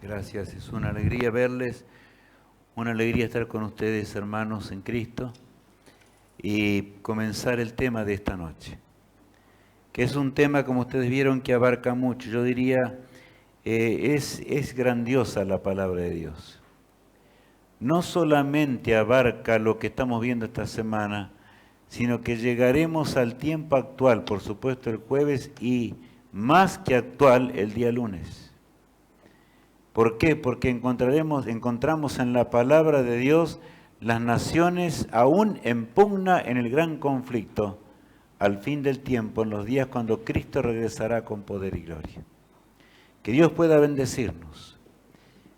Gracias, es una alegría verles, una alegría estar con ustedes, hermanos en Cristo, y comenzar el tema de esta noche, que es un tema, como ustedes vieron, que abarca mucho. Yo diría, es grandiosa la palabra de Dios. No solamente abarca lo que estamos viendo esta semana, sino que llegaremos al tiempo actual, por supuesto el jueves, y más que actual el día lunes. ¿Por qué? Porque encontramos en la palabra de Dios las naciones aún en pugna en el gran conflicto, al fin del tiempo, en los días cuando Cristo regresará con poder y gloria. Que Dios pueda bendecirnos.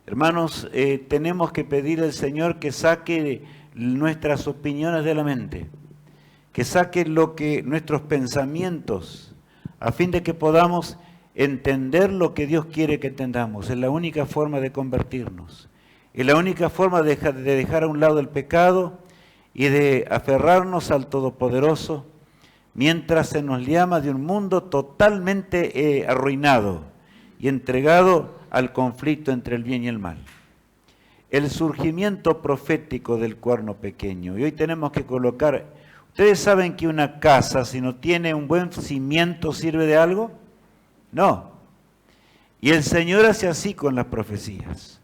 Hermanos, tenemos que pedir al Señor que saque nuestras opiniones de la mente, que saque nuestros pensamientos, a fin de que podamos entender lo que Dios quiere que entendamos. Es la única forma de convertirnos. Es la única forma de dejar a un lado el pecado y de aferrarnos al Todopoderoso, mientras se nos llama de un mundo totalmente arruinado y entregado al conflicto entre el bien y el mal. El surgimiento profético del cuerno pequeño. Y hoy tenemos que colocar... ¿Ustedes saben que una casa, si no tiene un buen cimiento, sirve de algo? No. Y el Señor hace así con las profecías.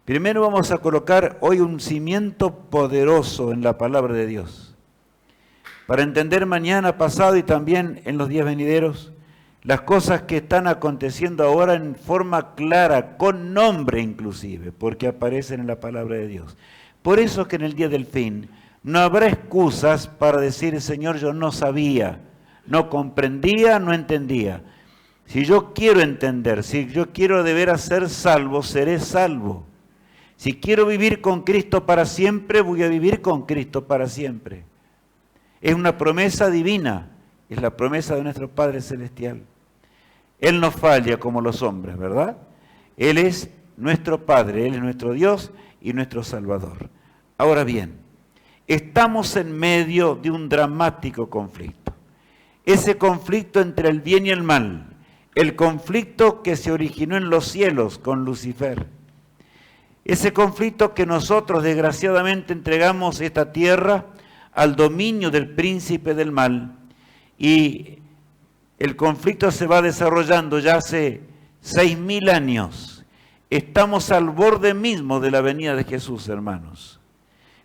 Primero vamos a colocar hoy un cimiento poderoso en la palabra de Dios, para entender mañana, pasado y también en los días venideros, las cosas que están aconteciendo ahora en forma clara, con nombre inclusive, porque aparecen en la palabra de Dios. Por eso es que en el día del fin no habrá excusas para decir, Señor, yo no sabía, no comprendía, no entendía. Si yo quiero entender, si yo quiero de veras ser salvo, seré salvo. Si quiero vivir con Cristo para siempre, voy a vivir con Cristo para siempre. Es una promesa divina, es la promesa de nuestro Padre Celestial. Él no falla como los hombres, ¿verdad? Él es nuestro Padre, Él es nuestro Dios y nuestro Salvador. Ahora bien, estamos en medio de un dramático conflicto. Ese conflicto entre el bien y el mal. El conflicto que se originó en los cielos con Lucifer. Ese conflicto que nosotros desgraciadamente entregamos esta tierra al dominio del príncipe del mal. Y el conflicto se va desarrollando ya hace 6.000 años. Estamos al borde mismo de la venida de Jesús, hermanos.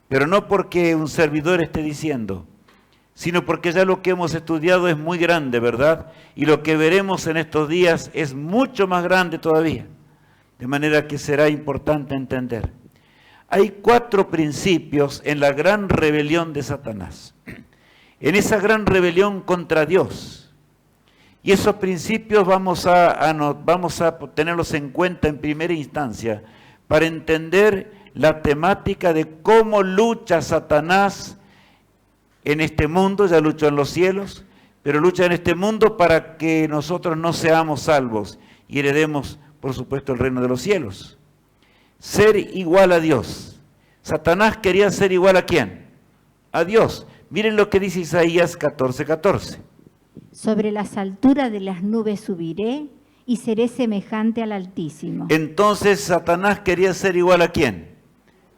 Pero no porque un servidor esté diciendo, sino porque ya lo que hemos estudiado es muy grande, ¿verdad? Y lo que veremos en estos días es mucho más grande todavía, de manera que será importante entender. Hay 4 principios en la gran rebelión de Satanás, en esa gran rebelión contra Dios. Y esos principios vamos a tenerlos en cuenta en primera instancia para entender la temática de cómo lucha Satanás en este mundo. Ya luchó en los cielos, pero lucha en este mundo para que nosotros no seamos salvos y heredemos, por supuesto, el reino de los cielos. Ser igual a Dios. Satanás quería ser igual ¿a quién? A Dios. Miren lo que dice Isaías 14:14. Sobre las alturas de las nubes subiré y seré semejante al Altísimo. Entonces Satanás quería ser igual ¿a quién?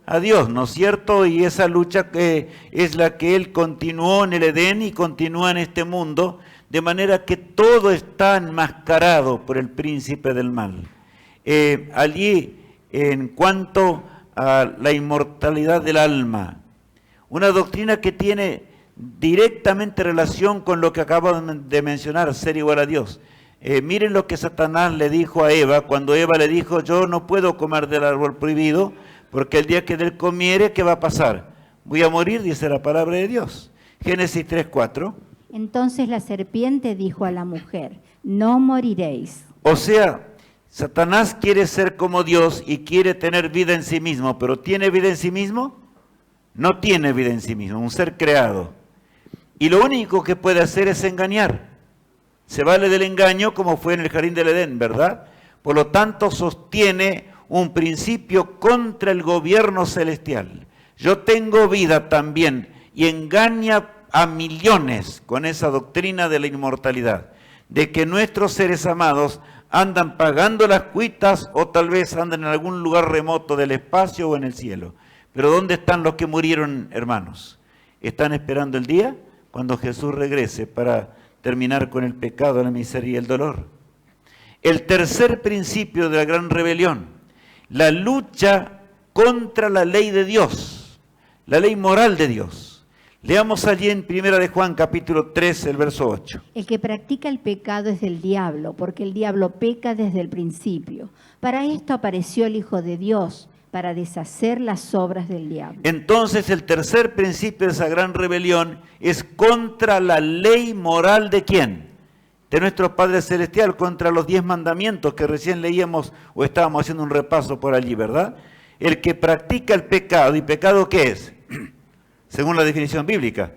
A Dios, ¿no es cierto? Y esa lucha que es la que él continuó en el Edén y continúa en este mundo, de manera que todo está enmascarado por el príncipe del mal. Allí, en cuanto a la inmortalidad del alma, una doctrina que tiene directamente relación con lo que acabo de mencionar, ser igual a Dios. Miren lo que Satanás le dijo a Eva, cuando Eva le dijo, yo no puedo comer del árbol prohibido, porque el día que de él comiere, ¿qué va a pasar? Voy a morir, dice la palabra de Dios. Génesis 3:4. Entonces la serpiente dijo a la mujer, no moriréis. O sea, Satanás quiere ser como Dios y quiere tener vida en sí mismo, pero ¿tiene vida en sí mismo? No tiene vida en sí mismo, un ser creado. Y lo único que puede hacer es engañar. Se vale del engaño como fue en el jardín del Edén, ¿verdad? Por lo tanto, sostiene un principio contra el gobierno celestial. Yo tengo vida también y engaña a millones con esa doctrina de la inmortalidad, de que nuestros seres amados andan pagando las cuitas o tal vez andan en algún lugar remoto del espacio o en el cielo. Pero ¿dónde están los que murieron, hermanos? Están esperando el día cuando Jesús regrese para terminar con el pecado, la miseria y el dolor. El tercer principio de la gran rebelión, la lucha contra la ley de Dios, la ley moral de Dios. Leamos allí en 1 de Juan capítulo 3, el verso 8. El que practica el pecado es del diablo, porque el diablo peca desde el principio. Para esto apareció el Hijo de Dios, para deshacer las obras del diablo. Entonces el tercer principio de esa gran rebelión es contra la ley moral ¿de quién? De nuestro Padre Celestial, contra los 10 mandamientos que recién leíamos o estábamos haciendo un repaso por allí, ¿verdad? El que practica el pecado, ¿y pecado qué es? Según la definición bíblica,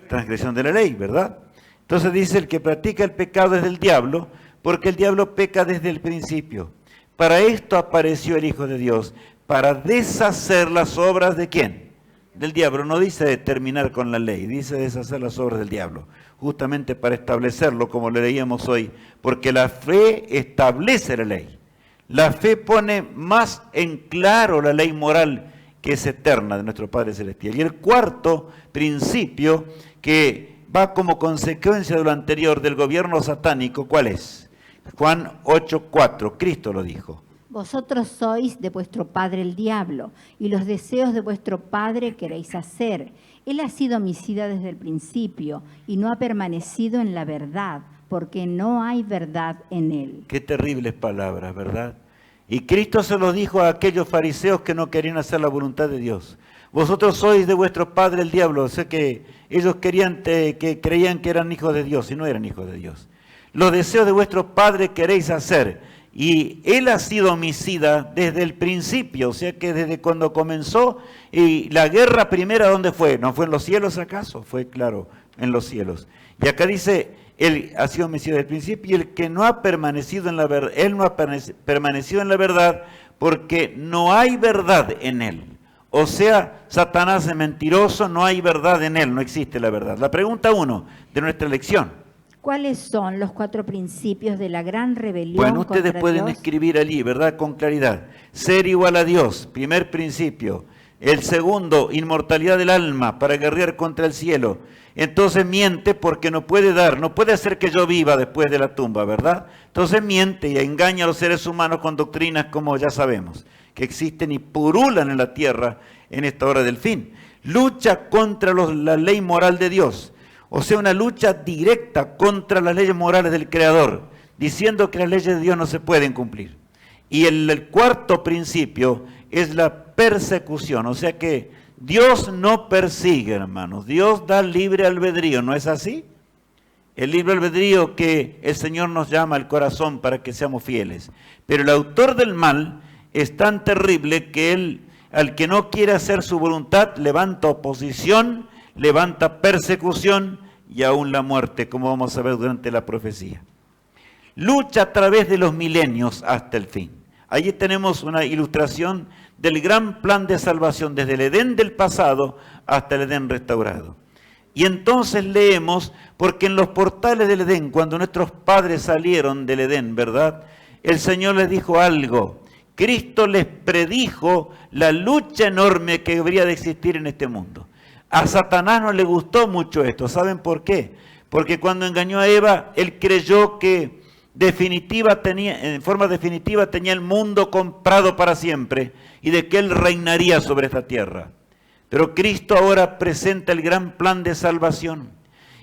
transgresión de la ley, ¿verdad? Entonces dice, el que practica el pecado es del diablo, porque el diablo peca desde el principio. Para esto apareció el Hijo de Dios, para deshacer las obras ¿de quién? Del diablo. No dice terminar con la ley, dice deshacer las obras del diablo. Justamente para establecerlo, como le leíamos hoy, porque la fe establece la ley. La fe pone más en claro la ley moral que es eterna de nuestro Padre Celestial. Y el cuarto principio, que va como consecuencia de lo anterior del gobierno satánico, ¿cuál es? Juan 8:4, Cristo lo dijo. Vosotros sois de vuestro padre el diablo, y los deseos de vuestro padre queréis hacer. Él ha sido homicida desde el principio, y no ha permanecido en la verdad, porque no hay verdad en él. Qué terribles palabras, ¿verdad? Y Cristo se lo dijo a aquellos fariseos que no querían hacer la voluntad de Dios. Vosotros sois de vuestro padre el diablo. O sea que ellos creían que eran hijos de Dios y no eran hijos de Dios. Los deseos de vuestro padre queréis hacer. Y él ha sido homicida desde el principio, o sea que desde cuando comenzó. Y la guerra primera, ¿dónde fue? ¿No fue en los cielos acaso? Fue, claro, en los cielos. Y acá dice, él ha sido homicida desde el principio, y el que no ha permanecido en la verdad, él no ha permanecido en la verdad porque no hay verdad en él. O sea, Satanás es mentiroso, no hay verdad en él, no existe la verdad. La pregunta 1 de nuestra lección. ¿Cuáles son los 4 principios de la gran rebelión? Bueno, ustedes pueden Dios? escribir allí, ¿verdad? Con claridad. Ser igual a Dios, primer principio. El segundo, inmortalidad del alma para guerrear contra el cielo. Entonces miente porque no puede dar, no puede hacer que yo viva después de la tumba, ¿verdad? Entonces miente y engaña a los seres humanos con doctrinas como ya sabemos, que existen y purulan en la tierra en esta hora del fin. Lucha contra la ley moral de Dios. O sea, una lucha directa contra las leyes morales del Creador, diciendo que las leyes de Dios no se pueden cumplir. Y el cuarto principio es la persecución, o sea que Dios no persigue, hermanos, Dios da libre albedrío, ¿no es así? El libre albedrío que el Señor nos llama al corazón para que seamos fieles. Pero el autor del mal es tan terrible que él, al que no quiere hacer su voluntad, levanta oposición, levanta persecución y aún la muerte, como vamos a ver durante la profecía. Lucha a través de los milenios hasta el fin. Allí tenemos una ilustración del gran plan de salvación desde el Edén del pasado hasta el Edén restaurado. Y entonces leemos, porque en los portales del Edén, cuando nuestros padres salieron del Edén, ¿verdad? El Señor les dijo algo. Cristo les predijo la lucha enorme que debería de existir en este mundo. A Satanás no le gustó mucho esto. ¿Saben por qué? Porque cuando engañó a Eva, él creyó que en forma definitiva tenía el mundo comprado para siempre y de que él reinaría sobre esta tierra. Pero Cristo ahora presenta el gran plan de salvación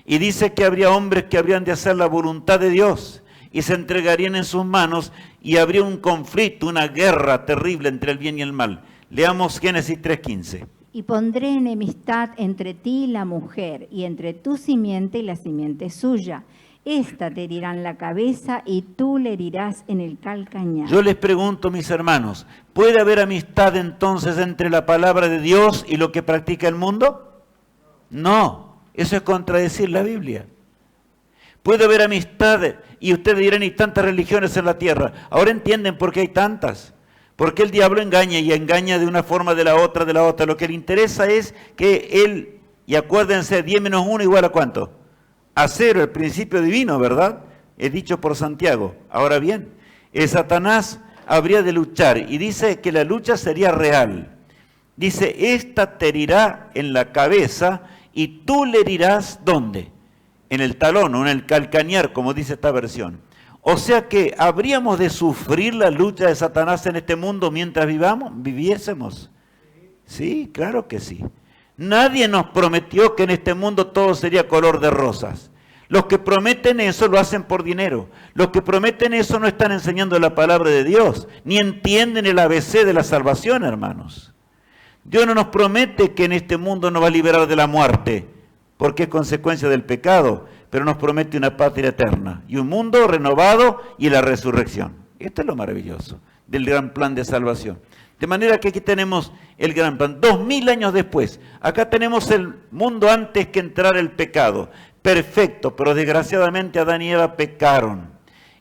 y dice que habría hombres que habrían de hacer la voluntad de Dios y se entregarían en sus manos y habría un conflicto, una guerra terrible entre el bien y el mal. Leamos Génesis 3:15. Y pondré enemistad entre ti y la mujer, y entre tu simiente y la simiente suya. Esta te herirá en la cabeza y tú le herirás en el calcañar. Yo les pregunto, mis hermanos, ¿puede haber amistad entonces entre la palabra de Dios y lo que practica el mundo? No, eso es contradecir la Biblia. Puede haber amistad, y ustedes dirán, hay tantas religiones en la tierra. Ahora entienden por qué hay tantas. Porque el diablo engaña y engaña de una forma, de la otra. Lo que le interesa es que y acuérdense, 10 menos 1 igual a ¿cuánto? A 0, el principio divino, ¿verdad? es dicho por Santiago. Ahora bien, Satanás habría de luchar y dice que la lucha sería real. Dice, esta te herirá en la cabeza y tú le herirás, ¿dónde? En el talón o en el calcañar, como dice esta versión. O sea que habríamos de sufrir la lucha de Satanás en este mundo mientras viviésemos. Sí, claro que sí. Nadie nos prometió que en este mundo todo sería color de rosas. Los que prometen eso lo hacen por dinero. Los que prometen eso no están enseñando la palabra de Dios, ni entienden el ABC de la salvación, hermanos. Dios no nos promete que en este mundo nos va a liberar de la muerte, porque es consecuencia del pecado, pero nos promete una patria eterna y un mundo renovado y la resurrección. Esto es lo maravilloso del gran plan de salvación. De manera que aquí tenemos el gran plan. 2000 años después, acá tenemos el mundo antes que entrara el pecado. Perfecto, pero desgraciadamente Adán y Eva pecaron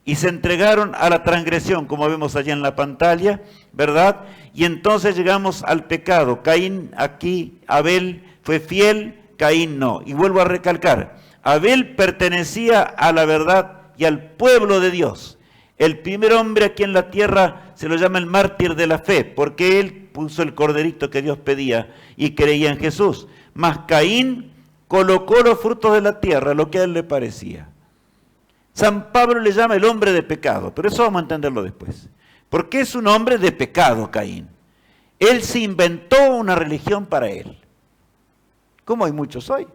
y se entregaron a la transgresión, como vemos allá en la pantalla, ¿verdad? Y entonces llegamos al pecado. Caín aquí, Abel fue fiel, Caín no. Y vuelvo a recalcar, Abel pertenecía a la verdad y al pueblo de Dios. El primer hombre aquí en la tierra se lo llama el mártir de la fe, porque él puso el corderito que Dios pedía y creía en Jesús. Mas Caín colocó los frutos de la tierra, lo que a él le parecía. San Pablo le llama el hombre de pecado, pero eso vamos a entenderlo después. ¿Por qué es un hombre de pecado, Caín? Él se inventó una religión para él, como hay muchos hoy.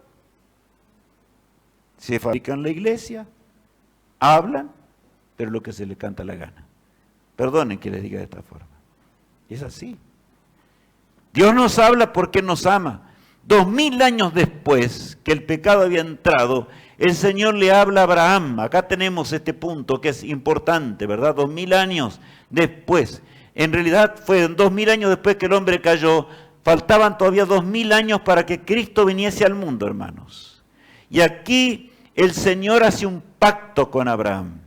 Se fabrican la iglesia, hablan, pero lo que se le canta la gana. Perdonen que les diga de esta forma. Es así. Dios nos habla porque nos ama. 2000 años después que el pecado había entrado, el Señor le habla a Abraham. Acá tenemos este punto que es importante, ¿verdad? 2000 años después. En realidad fue 2000 años después que el hombre cayó. Faltaban todavía 2000 años para que Cristo viniese al mundo, hermanos. Y aquí el Señor hace un pacto con Abraham.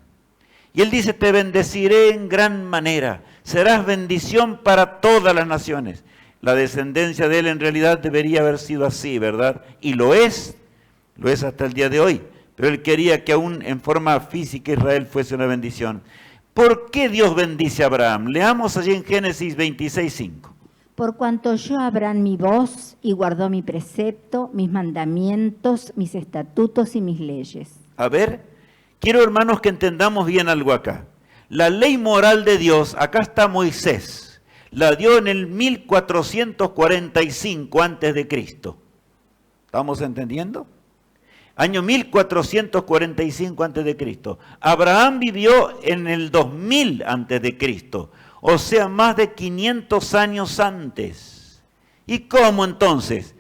Y él dice, te bendeciré en gran manera. Serás bendición para todas las naciones. La descendencia de él en realidad debería haber sido así, ¿verdad? Y lo es hasta el día de hoy. Pero él quería que aún en forma física Israel fuese una bendición. ¿Por qué Dios bendice a Abraham? Leamos allí en Génesis 26:5. Por cuanto oyó Abraham mi voz y guardó mi precepto, mis mandamientos, mis estatutos y mis leyes. A ver, quiero hermanos que entendamos bien algo acá. La ley moral de Dios, acá está Moisés. La dio en el 1445 antes de Cristo. ¿Estamos entendiendo? Año 1445 antes de Cristo. Abraham vivió en el 2000 antes de Cristo, o sea, más de 500 años antes. ¿Y cómo entonces?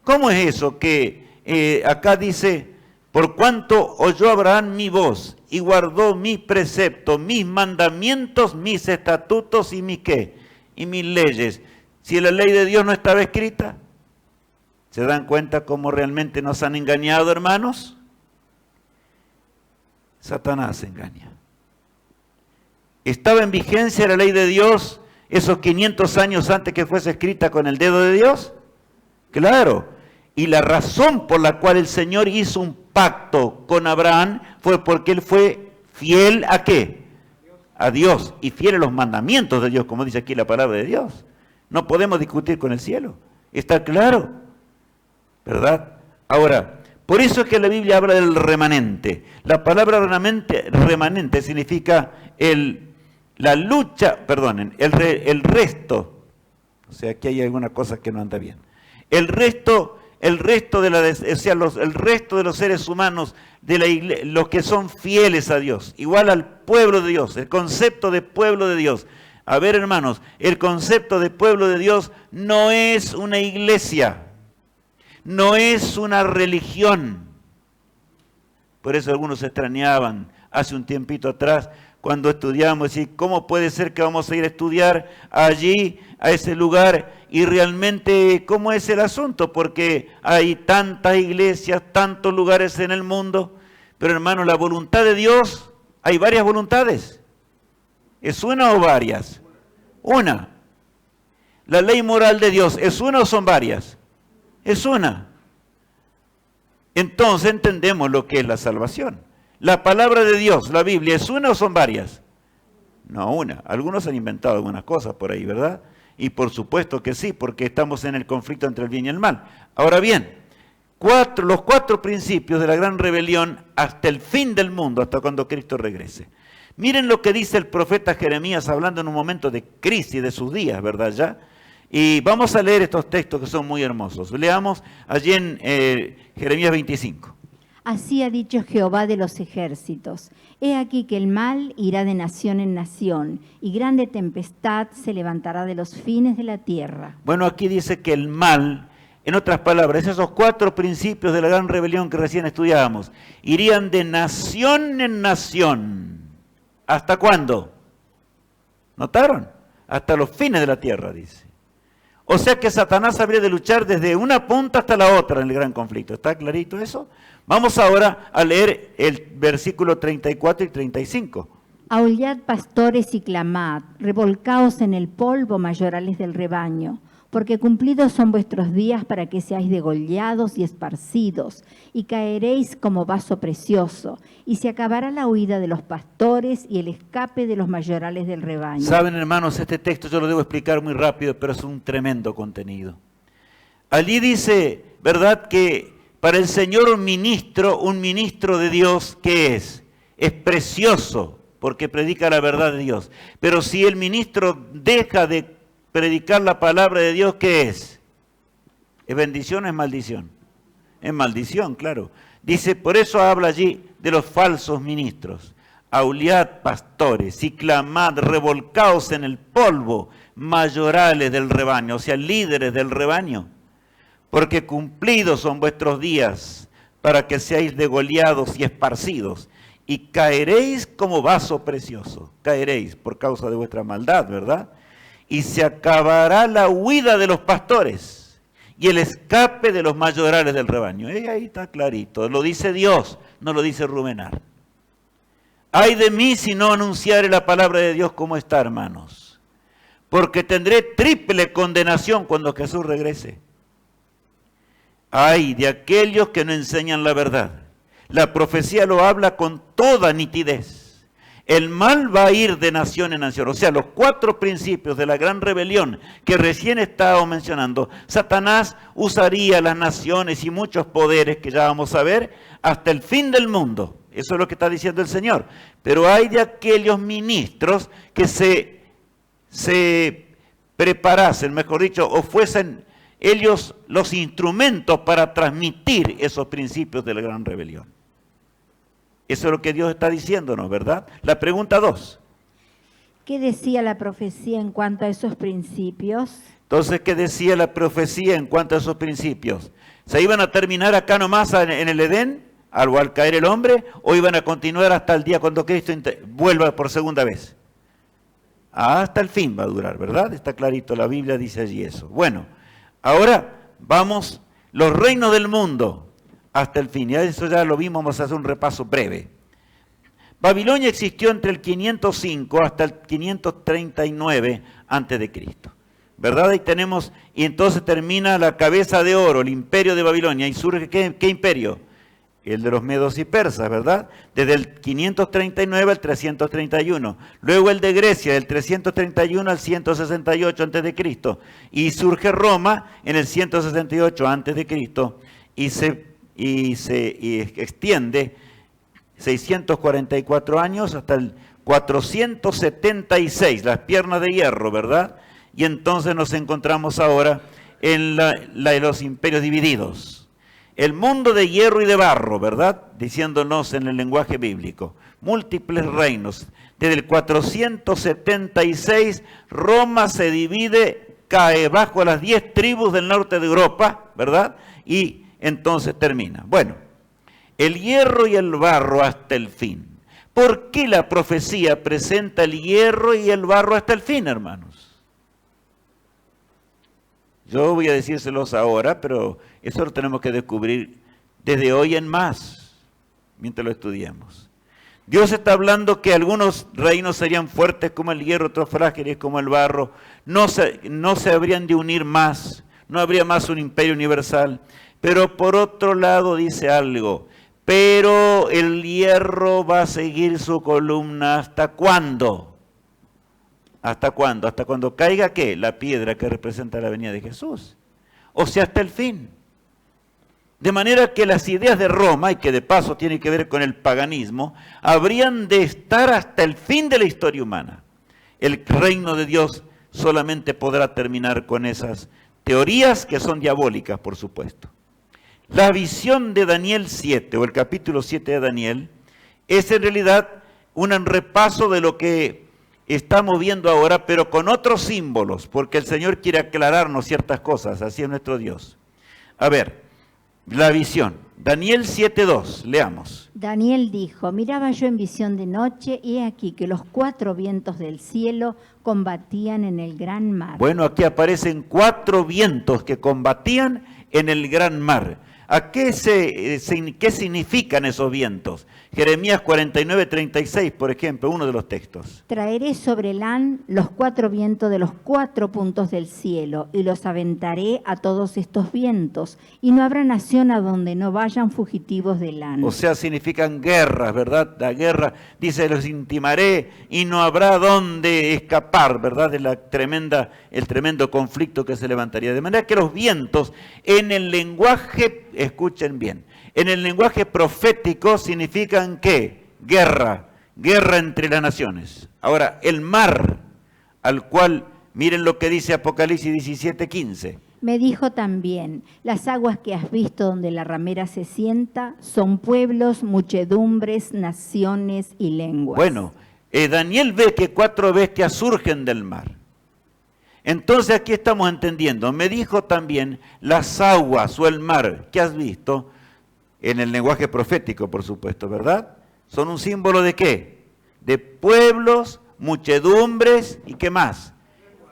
¿Cómo es eso que acá dice, por cuanto oyó Abraham mi voz y guardó mis preceptos, mis mandamientos, mis estatutos y mis qué? Y mis leyes? Si la ley de Dios no estaba escrita, ¿se dan cuenta cómo realmente nos han engañado, hermanos? Satanás engaña. ¿Estaba en vigencia la ley de Dios esos 500 años antes que fuese escrita con el dedo de Dios? Claro. Y la razón por la cual el Señor hizo un pacto con Abraham fue porque él fue fiel ¿a qué? A Dios, y fiel a los mandamientos de Dios, como dice aquí la palabra de Dios. No podemos discutir con el cielo, está claro, ¿verdad? Ahora, por eso es que la Biblia habla del remanente. La palabra remanente significa la lucha, perdonen, el resto. O sea, aquí hay alguna cosa que no anda bien. El resto de el resto de los seres humanos de la iglesia, los que son fieles a Dios, igual al pueblo de Dios, el concepto de pueblo de Dios. A ver, hermanos, el concepto de pueblo de Dios no es una iglesia, no es una religión. Por eso algunos se extrañaban hace un tiempito atrás cuando estudiamos, y ¿cómo puede ser que vamos a ir a estudiar allí, a ese lugar? Y realmente, ¿cómo es el asunto? Porque hay tantas iglesias, tantos lugares en el mundo. Pero hermanos, la voluntad de Dios, hay varias voluntades. ¿Es una o varias? Una. La ley moral de Dios, ¿es una o son varias? Es una. Entonces entendemos lo que es la salvación. ¿La palabra de Dios, la Biblia, es una o son varias? No, una. Algunos han inventado algunas cosas por ahí, ¿verdad? Y por supuesto que sí, porque estamos en el conflicto entre el bien y el mal. Ahora bien, los 4 principios de la gran rebelión hasta el fin del mundo, hasta cuando Cristo regrese. Miren lo que dice el profeta Jeremías hablando en un momento de crisis de sus días, ¿verdad ya? Y vamos a leer estos textos que son muy hermosos. Leamos allí en Jeremías 25. Así ha dicho Jehová de los ejércitos. He aquí que el mal irá de nación en nación, y grande tempestad se levantará de los fines de la tierra. Bueno, aquí dice que el mal, en otras palabras, esos 4 principios de la gran rebelión que recién estudiábamos, irían de nación en nación. ¿Hasta cuándo? ¿Notaron? Hasta los fines de la tierra, dice. O sea que Satanás habría de luchar desde una punta hasta la otra en el gran conflicto. ¿Está clarito eso? Vamos ahora a leer el versículo 34 y 35. Aullad pastores y clamad, revolcaos en el polvo mayorales del rebaño, porque cumplidos son vuestros días para que seáis degollados y esparcidos, y caeréis como vaso precioso, y se acabará la huida de los pastores y el escape de los mayorales del rebaño. Saben, hermanos, este texto yo lo debo explicar muy rápido, pero es un tremendo contenido. Allí dice, ¿verdad?, que para el Señor un ministro de Dios, ¿qué es? Es precioso, porque predica la verdad de Dios. Pero si el ministro deja de predicar la palabra de Dios, ¿qué es? ¿Es bendición o es maldición? Es maldición, claro. Dice, por eso habla allí de los falsos ministros. Auliad pastores y clamad, revolcaos en el polvo, mayorales del rebaño, o sea, líderes del rebaño. Porque cumplidos son vuestros días para que seáis degollados y esparcidos. Y caeréis como vaso precioso. Caeréis por causa de vuestra maldad, ¿verdad? Y se acabará la huida de los pastores y el escape de los mayorales del rebaño. Y ahí está clarito. Lo dice Dios, no lo dice Rubenar. Ay de mí si no anunciare la palabra de Dios como está, hermanos. Porque tendré triple condenación cuando Jesús regrese. Ay de aquellos que no enseñan la verdad. La profecía lo habla con toda nitidez. El mal va a ir de nación en nación. O sea, los 4 principios de la gran rebelión que recién estaba mencionando, Satanás usaría las naciones y muchos poderes que ya vamos a ver hasta el fin del mundo. Eso es lo que está diciendo el Señor. Pero hay de aquellos ministros que se preparasen, mejor dicho, o fuesen ellos los instrumentos para transmitir esos principios de la gran rebelión. Eso es lo que Dios está diciéndonos, ¿verdad? La pregunta 2. ¿Qué decía la profecía en cuanto a esos principios? Entonces, ¿qué decía la profecía en cuanto a esos principios? ¿Se iban a terminar acá nomás en el Edén, al caer el hombre, o iban a continuar hasta el día cuando Cristo vuelva por segunda vez? Hasta el fin va a durar, ¿verdad? Está clarito, la Biblia dice allí eso. Bueno, ahora vamos, los reinos del mundo. Hasta el fin, y eso ya lo vimos, vamos a hacer un repaso breve. Babilonia existió entre el 505 hasta el 539 a.C., ¿verdad? Ahí tenemos, y entonces termina la cabeza de oro, el imperio de Babilonia, y surge, ¿qué imperio? El de los medos y persas, ¿verdad? Desde el 539 al 331. Luego el de Grecia, del 331 al 168 a.C., y surge Roma en el 168 a.C., y se extiende 644 años hasta el 476, las piernas de hierro, ¿verdad? Y entonces nos encontramos ahora en los imperios divididos. El mundo de hierro y de barro, ¿verdad? Diciéndonos en el lenguaje bíblico. Múltiples reinos. Desde el 476, Roma se divide, cae bajo las 10 tribus del norte de Europa, ¿verdad? Y entonces termina. Bueno, el hierro y el barro hasta el fin. ¿Por qué la profecía presenta el hierro y el barro hasta el fin, hermanos? Yo voy a decírselos ahora, pero eso lo tenemos que descubrir desde hoy en más, mientras lo estudiemos. Dios está hablando que algunos reinos serían fuertes como el hierro, otros frágiles como el barro. No se habrían de unir más, no habría más un imperio universal. Pero por otro lado dice algo, pero el hierro va a seguir su columna. ¿Hasta cuándo? ¿Hasta cuándo? ¿Hasta cuando caiga qué? La piedra que representa la venida de Jesús. O sea, hasta el fin. De manera que las ideas de Roma, y que de paso tiene que ver con el paganismo, habrían de estar hasta el fin de la historia humana. El reino de Dios solamente podrá terminar con esas teorías que son diabólicas, por supuesto. La visión de Daniel 7, o el capítulo 7 de Daniel, es en realidad un repaso de lo que estamos viendo ahora, pero con otros símbolos, porque el Señor quiere aclararnos ciertas cosas, así es nuestro Dios. A ver, la visión. Daniel 7:2, leamos. Daniel dijo, miraba yo en visión de noche, y he aquí que los 4 vientos del cielo combatían en el gran mar. Bueno, aquí aparecen 4 vientos que combatían en el gran mar. ¿A qué significan esos vientos? Jeremías 49:36, por ejemplo, uno de los textos. Traeré sobre Elán los 4 vientos de los 4 puntos del cielo, y los aventaré a todos estos vientos, y no habrá nación a donde no vayan fugitivos de Elán. O sea, significan guerras, ¿verdad? La guerra, dice, los intimaré, y no habrá donde escapar, ¿verdad? De el tremendo conflicto que se levantaría. De manera que los vientos, en el lenguaje, escuchen bien, en el lenguaje profético significan ¿qué? Guerra entre las naciones. Ahora, el mar, al cual, miren lo que dice Apocalipsis 17:15. Me dijo también, las aguas que has visto donde la ramera se sienta son pueblos, muchedumbres, naciones y lenguas. Bueno, Daniel ve que 4 bestias surgen del mar. Entonces aquí estamos entendiendo, me dijo también las aguas o el mar que has visto, en el lenguaje profético por supuesto, ¿verdad? Son un símbolo de ¿qué? De pueblos, muchedumbres y ¿qué más?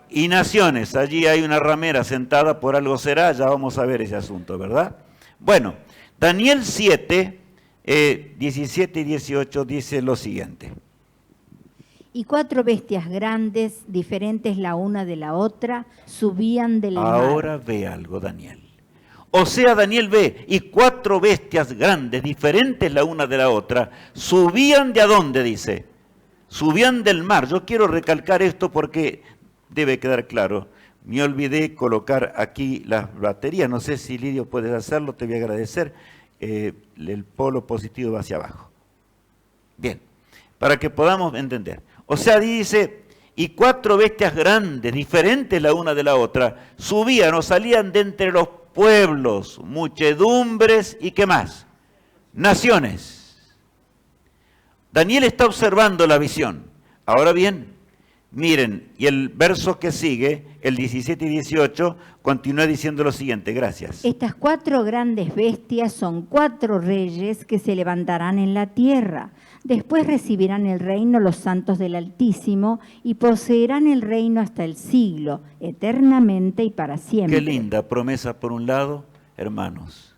Y naciones. Allí hay una ramera sentada, por algo será, ya vamos a ver ese asunto, ¿verdad? Bueno, Daniel 7, 17 y 18 dice lo siguiente. Y 4 bestias grandes, diferentes la una de la otra, subían del mar. Ahora ve algo, Daniel. O sea, Daniel ve, y 4 bestias grandes, diferentes la una de la otra, subían ¿de a dónde? Dice. Subían del mar. Yo quiero recalcar esto porque debe quedar claro. Me olvidé colocar aquí las baterías. No sé si Lidio puedes hacerlo, te voy a agradecer. El polo positivo va hacia abajo. Bien, para que podamos entender. O sea, dice, y 4 bestias grandes, diferentes la una de la otra, subían o salían de entre los pueblos, muchedumbres y ¿qué más? Naciones. Daniel está observando la visión. Ahora bien, miren, y el verso que sigue, el 17 y 18, continúa diciendo lo siguiente, gracias. Estas 4 grandes bestias son 4 reyes que se levantarán en la tierra. Después recibirán el reino los santos del Altísimo y poseerán el reino hasta el siglo, eternamente y para siempre. Qué linda promesa por un lado, hermanos.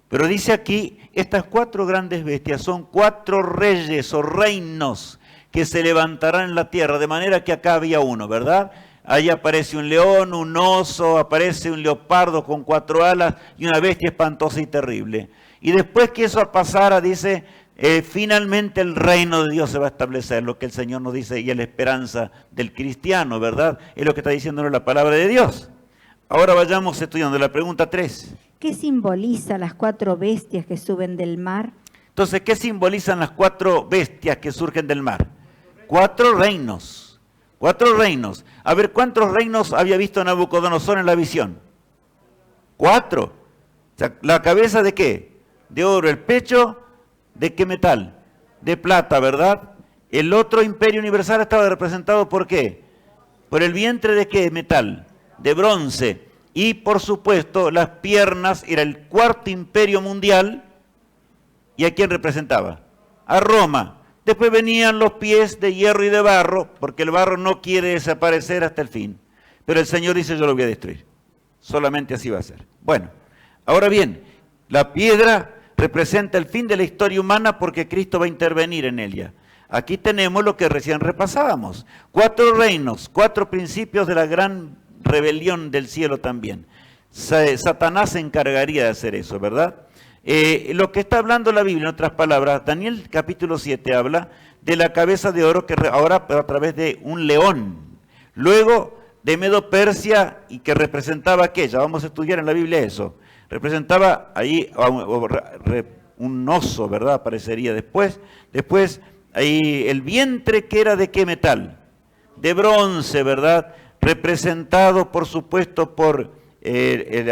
Pero dice aquí, estas 4 grandes bestias son 4 reyes o reinos que se levantarán en la tierra, de manera que acá había uno, ¿verdad? Ahí aparece un león, un oso, aparece un leopardo con 4 alas y una bestia espantosa y terrible. Y después que eso pasara, dice, finalmente el reino de Dios se va a establecer, lo que el Señor nos dice, y es la esperanza del cristiano, ¿verdad? Es lo que está diciéndonos la palabra de Dios. Ahora vayamos estudiando la pregunta 3. ¿Qué simboliza las 4 bestias que suben del mar? Entonces, ¿qué simbolizan las 4 bestias que surgen del mar? 4 reinos. 4 reinos. A ver, ¿cuántos reinos había visto Nabucodonosor en la visión? 4. O sea, ¿la cabeza de qué? De oro. ¿El pecho? ¿De qué metal? De plata, ¿verdad? El otro imperio universal estaba representado ¿por qué? ¿Por el vientre de qué metal? De bronce. Y por supuesto las piernas, era el 4º imperio mundial. ¿Y a quién representaba? A Roma. Después venían los pies de hierro y de barro, porque el barro no quiere desaparecer hasta el fin. Pero el Señor dice, yo lo voy a destruir. Solamente así va a ser. Bueno, ahora bien, la piedra representa el fin de la historia humana porque Cristo va a intervenir en ella. Aquí tenemos lo que recién repasábamos. 4 reinos, 4 principios de la gran rebelión del cielo también. Satanás se encargaría de hacer eso, ¿verdad? Lo que está hablando la Biblia, en otras palabras, Daniel capítulo 7 habla de la cabeza de oro que ahora a través de un león. Luego de Medo-Persia y que representaba aquella, vamos a estudiar en la Biblia eso, representaba ahí un oso, ¿verdad? Aparecería después ahí el vientre que era de qué metal, de bronce, ¿verdad? Representado por supuesto por,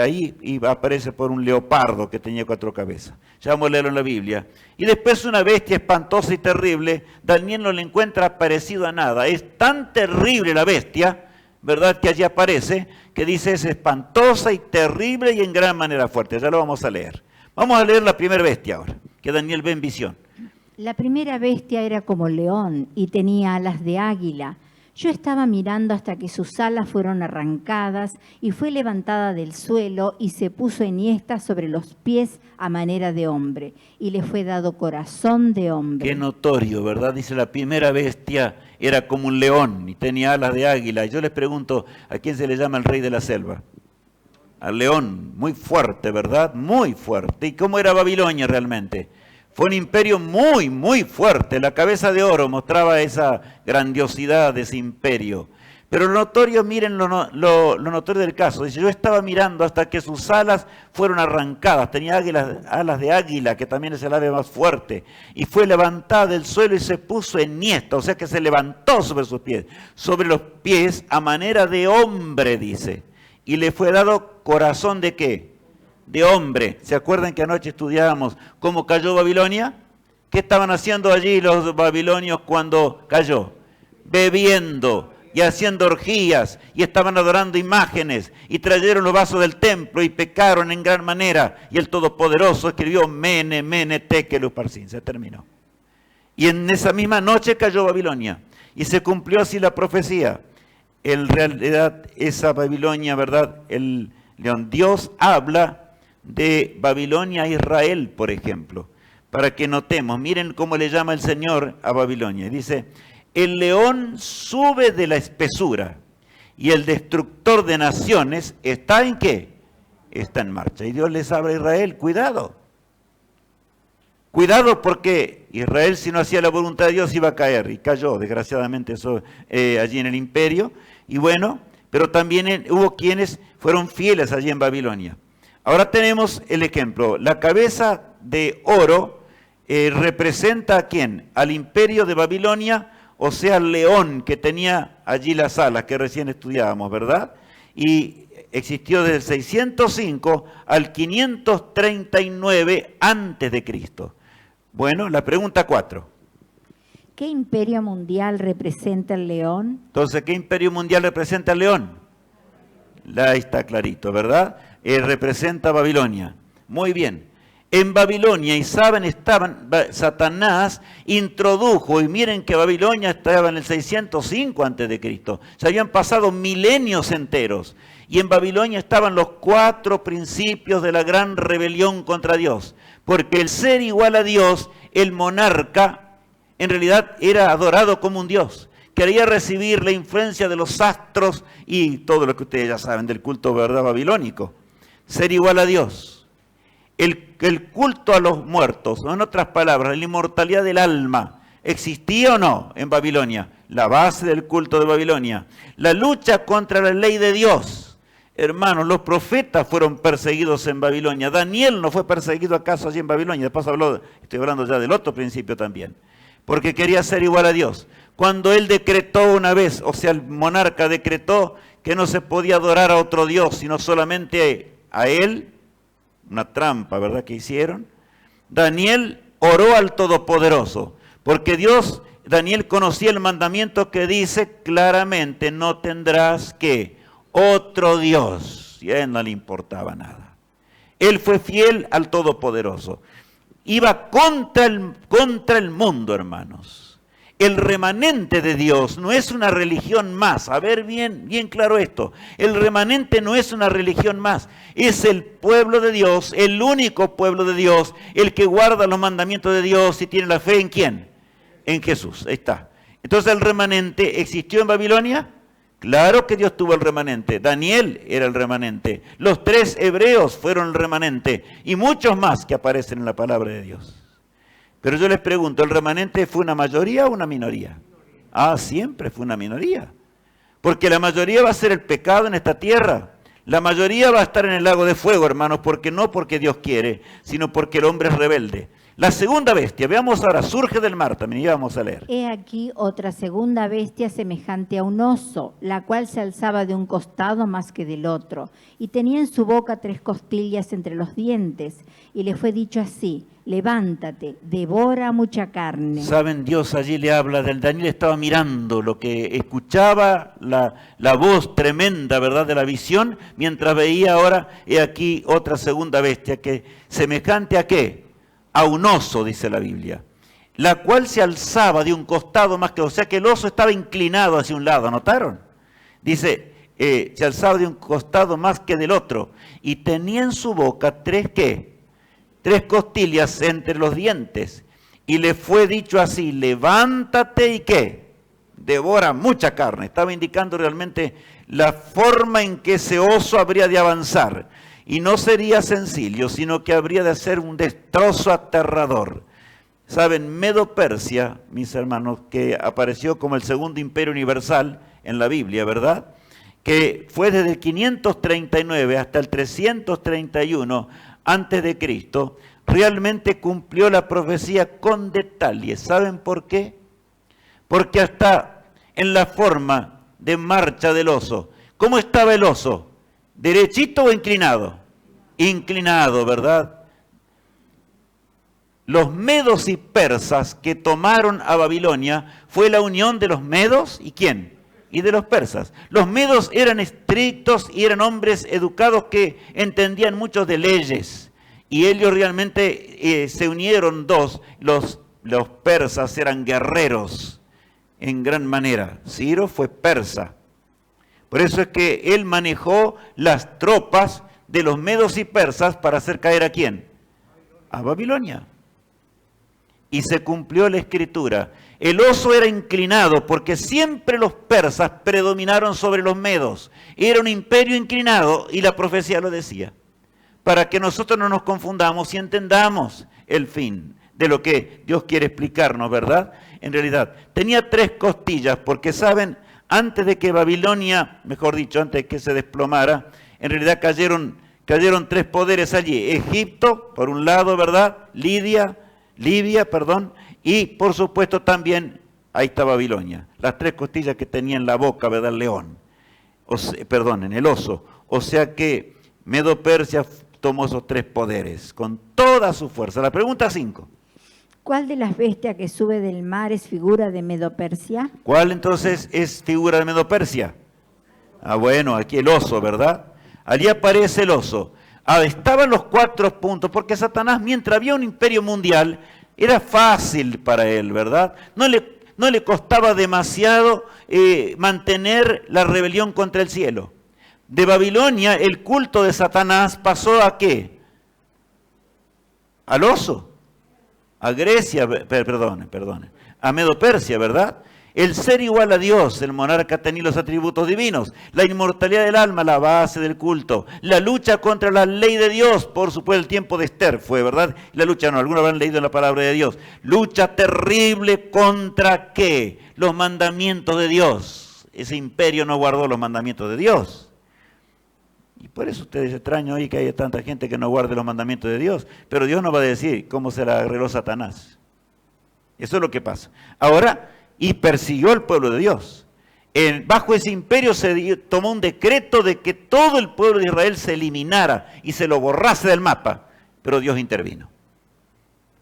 ahí aparece por un leopardo que tenía 4 cabezas. Ya vamos a leerlo en la Biblia. Y después una bestia espantosa y terrible, Daniel no le encuentra parecido a nada. Es tan terrible la bestia, ¿verdad? Que allí aparece, que dice es espantosa y terrible y en gran manera fuerte. Ya lo vamos a leer. Vamos a leer la primera bestia ahora, que Daniel ve en visión. La primera bestia era como león y tenía alas de águila. Yo estaba mirando hasta que sus alas fueron arrancadas y fue levantada del suelo y se puso enhiesta sobre los pies a manera de hombre y le fue dado corazón de hombre. Qué notorio, ¿verdad? Dice la primera bestia era como un león y tenía alas de águila. Y yo les pregunto, ¿a quién se le llama el rey de la selva? Al león, muy fuerte, ¿verdad? Muy fuerte. ¿Y cómo era Babilonia realmente? Fue un imperio muy, muy fuerte. La cabeza de oro mostraba esa grandiosidad de ese imperio. Pero lo notorio, miren lo notorio del caso. Dice, yo estaba mirando hasta que sus alas fueron arrancadas. Tenía alas de águila, que también es el ave más fuerte. Y fue levantada del suelo y se puso enhiesta. O sea que se levantó sobre sus pies. Sobre los pies a manera de hombre, dice. Y le fue dado corazón de ¿qué? De hombre. ¿Se acuerdan que anoche estudiábamos cómo cayó Babilonia? ¿Qué estaban haciendo allí los babilonios cuando cayó? Bebiendo y haciendo orgías y estaban adorando imágenes y trajeron los vasos del templo y pecaron en gran manera. Y el Todopoderoso escribió Mene, Mene, Tekel, Uparsin. Se terminó. Y en esa misma noche cayó Babilonia y se cumplió así la profecía. En realidad esa Babilonia, ¿verdad? El león, Dios habla de Babilonia a Israel, por ejemplo, para que notemos, miren cómo le llama el Señor a Babilonia. Dice, el león sube de la espesura y el destructor de naciones está ¿en qué? Está en marcha. Y Dios les habla a Israel, cuidado. Cuidado porque Israel si no hacía la voluntad de Dios iba a caer y cayó desgraciadamente eso allí en el imperio. Y bueno, pero también hubo quienes fueron fieles allí en Babilonia. Ahora tenemos el ejemplo. La cabeza de oro representa ¿a quién? Al imperio de Babilonia, o sea, al león que tenía allí las alas que recién estudiábamos, ¿verdad? Y existió desde el 605 al 539 antes de Cristo. Bueno, la pregunta 4. ¿Qué imperio mundial representa el león? Entonces, ¿qué imperio mundial representa el león? Ahí está clarito, ¿verdad? Representa Babilonia. Muy bien. En Babilonia, y saben, Satanás introdujo, y miren que Babilonia estaba en el 605 a.C. Se habían pasado milenios enteros. Y en Babilonia estaban los 4 principios de la gran rebelión contra Dios. Porque el ser igual a Dios, el monarca, en realidad era adorado como un dios. Quería recibir la influencia de los astros y todo lo que ustedes ya saben del culto, ¿verdad?, babilónico. Ser igual a Dios. El culto a los muertos, o en otras palabras, la inmortalidad del alma, ¿existía o no en Babilonia? La base del culto de Babilonia. La lucha contra la ley de Dios. Hermanos, los profetas fueron perseguidos en Babilonia. Daniel no fue perseguido acaso allí en Babilonia. Después estoy hablando ya del otro principio también. Porque quería ser igual a Dios. Cuando él decretó una vez, o sea, el monarca decretó que no se podía adorar a otro Dios, sino solamente a él, una trampa, ¿verdad?, que hicieron. Daniel oró al Todopoderoso, porque Daniel conocía el mandamiento que dice claramente, no tendrás que otro Dios, y a él no le importaba nada. Él fue fiel al Todopoderoso. Iba contra el mundo, hermanos. El remanente de Dios no es una religión más. A ver bien claro esto. El remanente no es una religión más. Es el pueblo de Dios, el único pueblo de Dios, el que guarda los mandamientos de Dios y tiene la fe ¿en quién? En Jesús. Ahí está. Entonces el remanente existió en Babilonia. Claro que Dios tuvo el remanente. Daniel era el remanente. Los 3 hebreos fueron el remanente. Y muchos más que aparecen en la palabra de Dios. Pero yo les pregunto, ¿el remanente fue una mayoría o una minoría? Ah, siempre fue una minoría. Porque la mayoría va a ser el pecado en esta tierra. La mayoría va a estar en el lago de fuego, hermanos, no porque Dios quiere, sino porque el hombre es rebelde. La segunda bestia, veamos ahora, surge del mar, también íbamos a leer. He aquí otra segunda bestia semejante a un oso, la cual se alzaba de un costado más que del otro, y tenía en su boca 3 costillas entre los dientes, y le fue dicho así: levántate, devora mucha carne. Saben, Dios allí le habla, Daniel estaba mirando lo que escuchaba, la voz tremenda, ¿verdad?, de la visión, mientras veía ahora, he aquí otra segunda bestia, que semejante a ¿qué? A un oso, dice la Biblia, la cual se alzaba de un costado más que, o sea que el oso estaba inclinado hacia un lado, ¿notaron? Dice, se alzaba de un costado más que del otro, y tenía en su boca 3 ¿qué? 3 costillas entre los dientes, y le fue dicho así: levántate y ¿qué? Devora mucha carne. Estaba indicando realmente la forma en que ese oso habría de avanzar. Y no sería sencillo, sino que habría de hacer un destrozo aterrador. Saben, Medo-Persia, mis hermanos, que apareció como el segundo imperio universal en la Biblia, ¿verdad?, que fue desde el 539 hasta el 331 antes de Cristo, realmente cumplió la profecía con detalles. ¿Saben por qué? Porque hasta en la forma de marcha del oso, ¿cómo estaba el oso? ¿Derechito o inclinado? Inclinado, ¿verdad? Los medos y persas que tomaron a Babilonia fue la unión de los medos y ¿quién? Y de los persas. Los medos eran estrictos y eran hombres educados que entendían mucho de leyes. Y ellos realmente se unieron dos. Los persas eran guerreros en gran manera. Ciro fue persa. Por eso es que él manejó las tropas de los medos y persas para hacer caer ¿a quién? A Babilonia. Y se cumplió la escritura. El oso era inclinado porque siempre los persas predominaron sobre los medos. Era un imperio inclinado y la profecía lo decía. Para que nosotros no nos confundamos y entendamos el fin de lo que Dios quiere explicarnos, ¿verdad? En realidad, tenía 3 costillas porque, ¿saben? Antes de que Babilonia, mejor dicho, antes de que se desplomara, en realidad cayeron 3 poderes allí. Egipto, por un lado, ¿verdad? Libia, y por supuesto también, ahí está Babilonia. Las 3 costillas que tenía en la boca, ¿verdad? El león. En el oso. O sea que Medo-Persia tomó esos 3 poderes con toda su fuerza. La pregunta 5. ¿Cuál de las bestias que sube del mar es figura de Medo-Persia? ¿Cuál entonces es figura de Medo-Persia? Ah, bueno, aquí el oso, ¿verdad? Allí aparece el oso. Estaban los 4 puntos, porque Satanás, mientras había un imperio mundial, era fácil para él, ¿verdad? No le costaba demasiado mantener la rebelión contra el cielo. De Babilonia, el culto de Satanás pasó ¿a qué? Al oso. A Grecia, perdone, a Medo-Persia, ¿verdad? El ser igual a Dios, el monarca tenía los atributos divinos, la inmortalidad del alma, la base del culto, la lucha contra la ley de Dios, por supuesto el tiempo de Esther fue, ¿verdad? La lucha no, algunos habrán leído la palabra de Dios. Lucha terrible contra ¿qué? Los mandamientos de Dios. Ese imperio no guardó los mandamientos de Dios. Y por eso ustedes extrañan hoy que haya tanta gente que no guarde los mandamientos de Dios. Pero Dios no va a decir cómo se la arregló Satanás. Eso es lo que pasa. Ahora, y persiguió al pueblo de Dios. Bajo ese imperio se tomó un decreto de que todo el pueblo de Israel se eliminara y se lo borrase del mapa. Pero Dios intervino.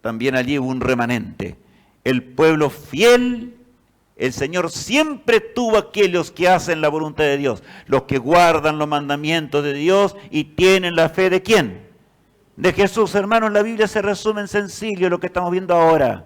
También allí hubo un remanente. El pueblo fiel. El Señor siempre tuvo aquellos que hacen la voluntad de Dios, los que guardan los mandamientos de Dios y tienen la fe ¿de quién? De Jesús, hermanos. La Biblia se resume en sencillo lo que estamos viendo ahora.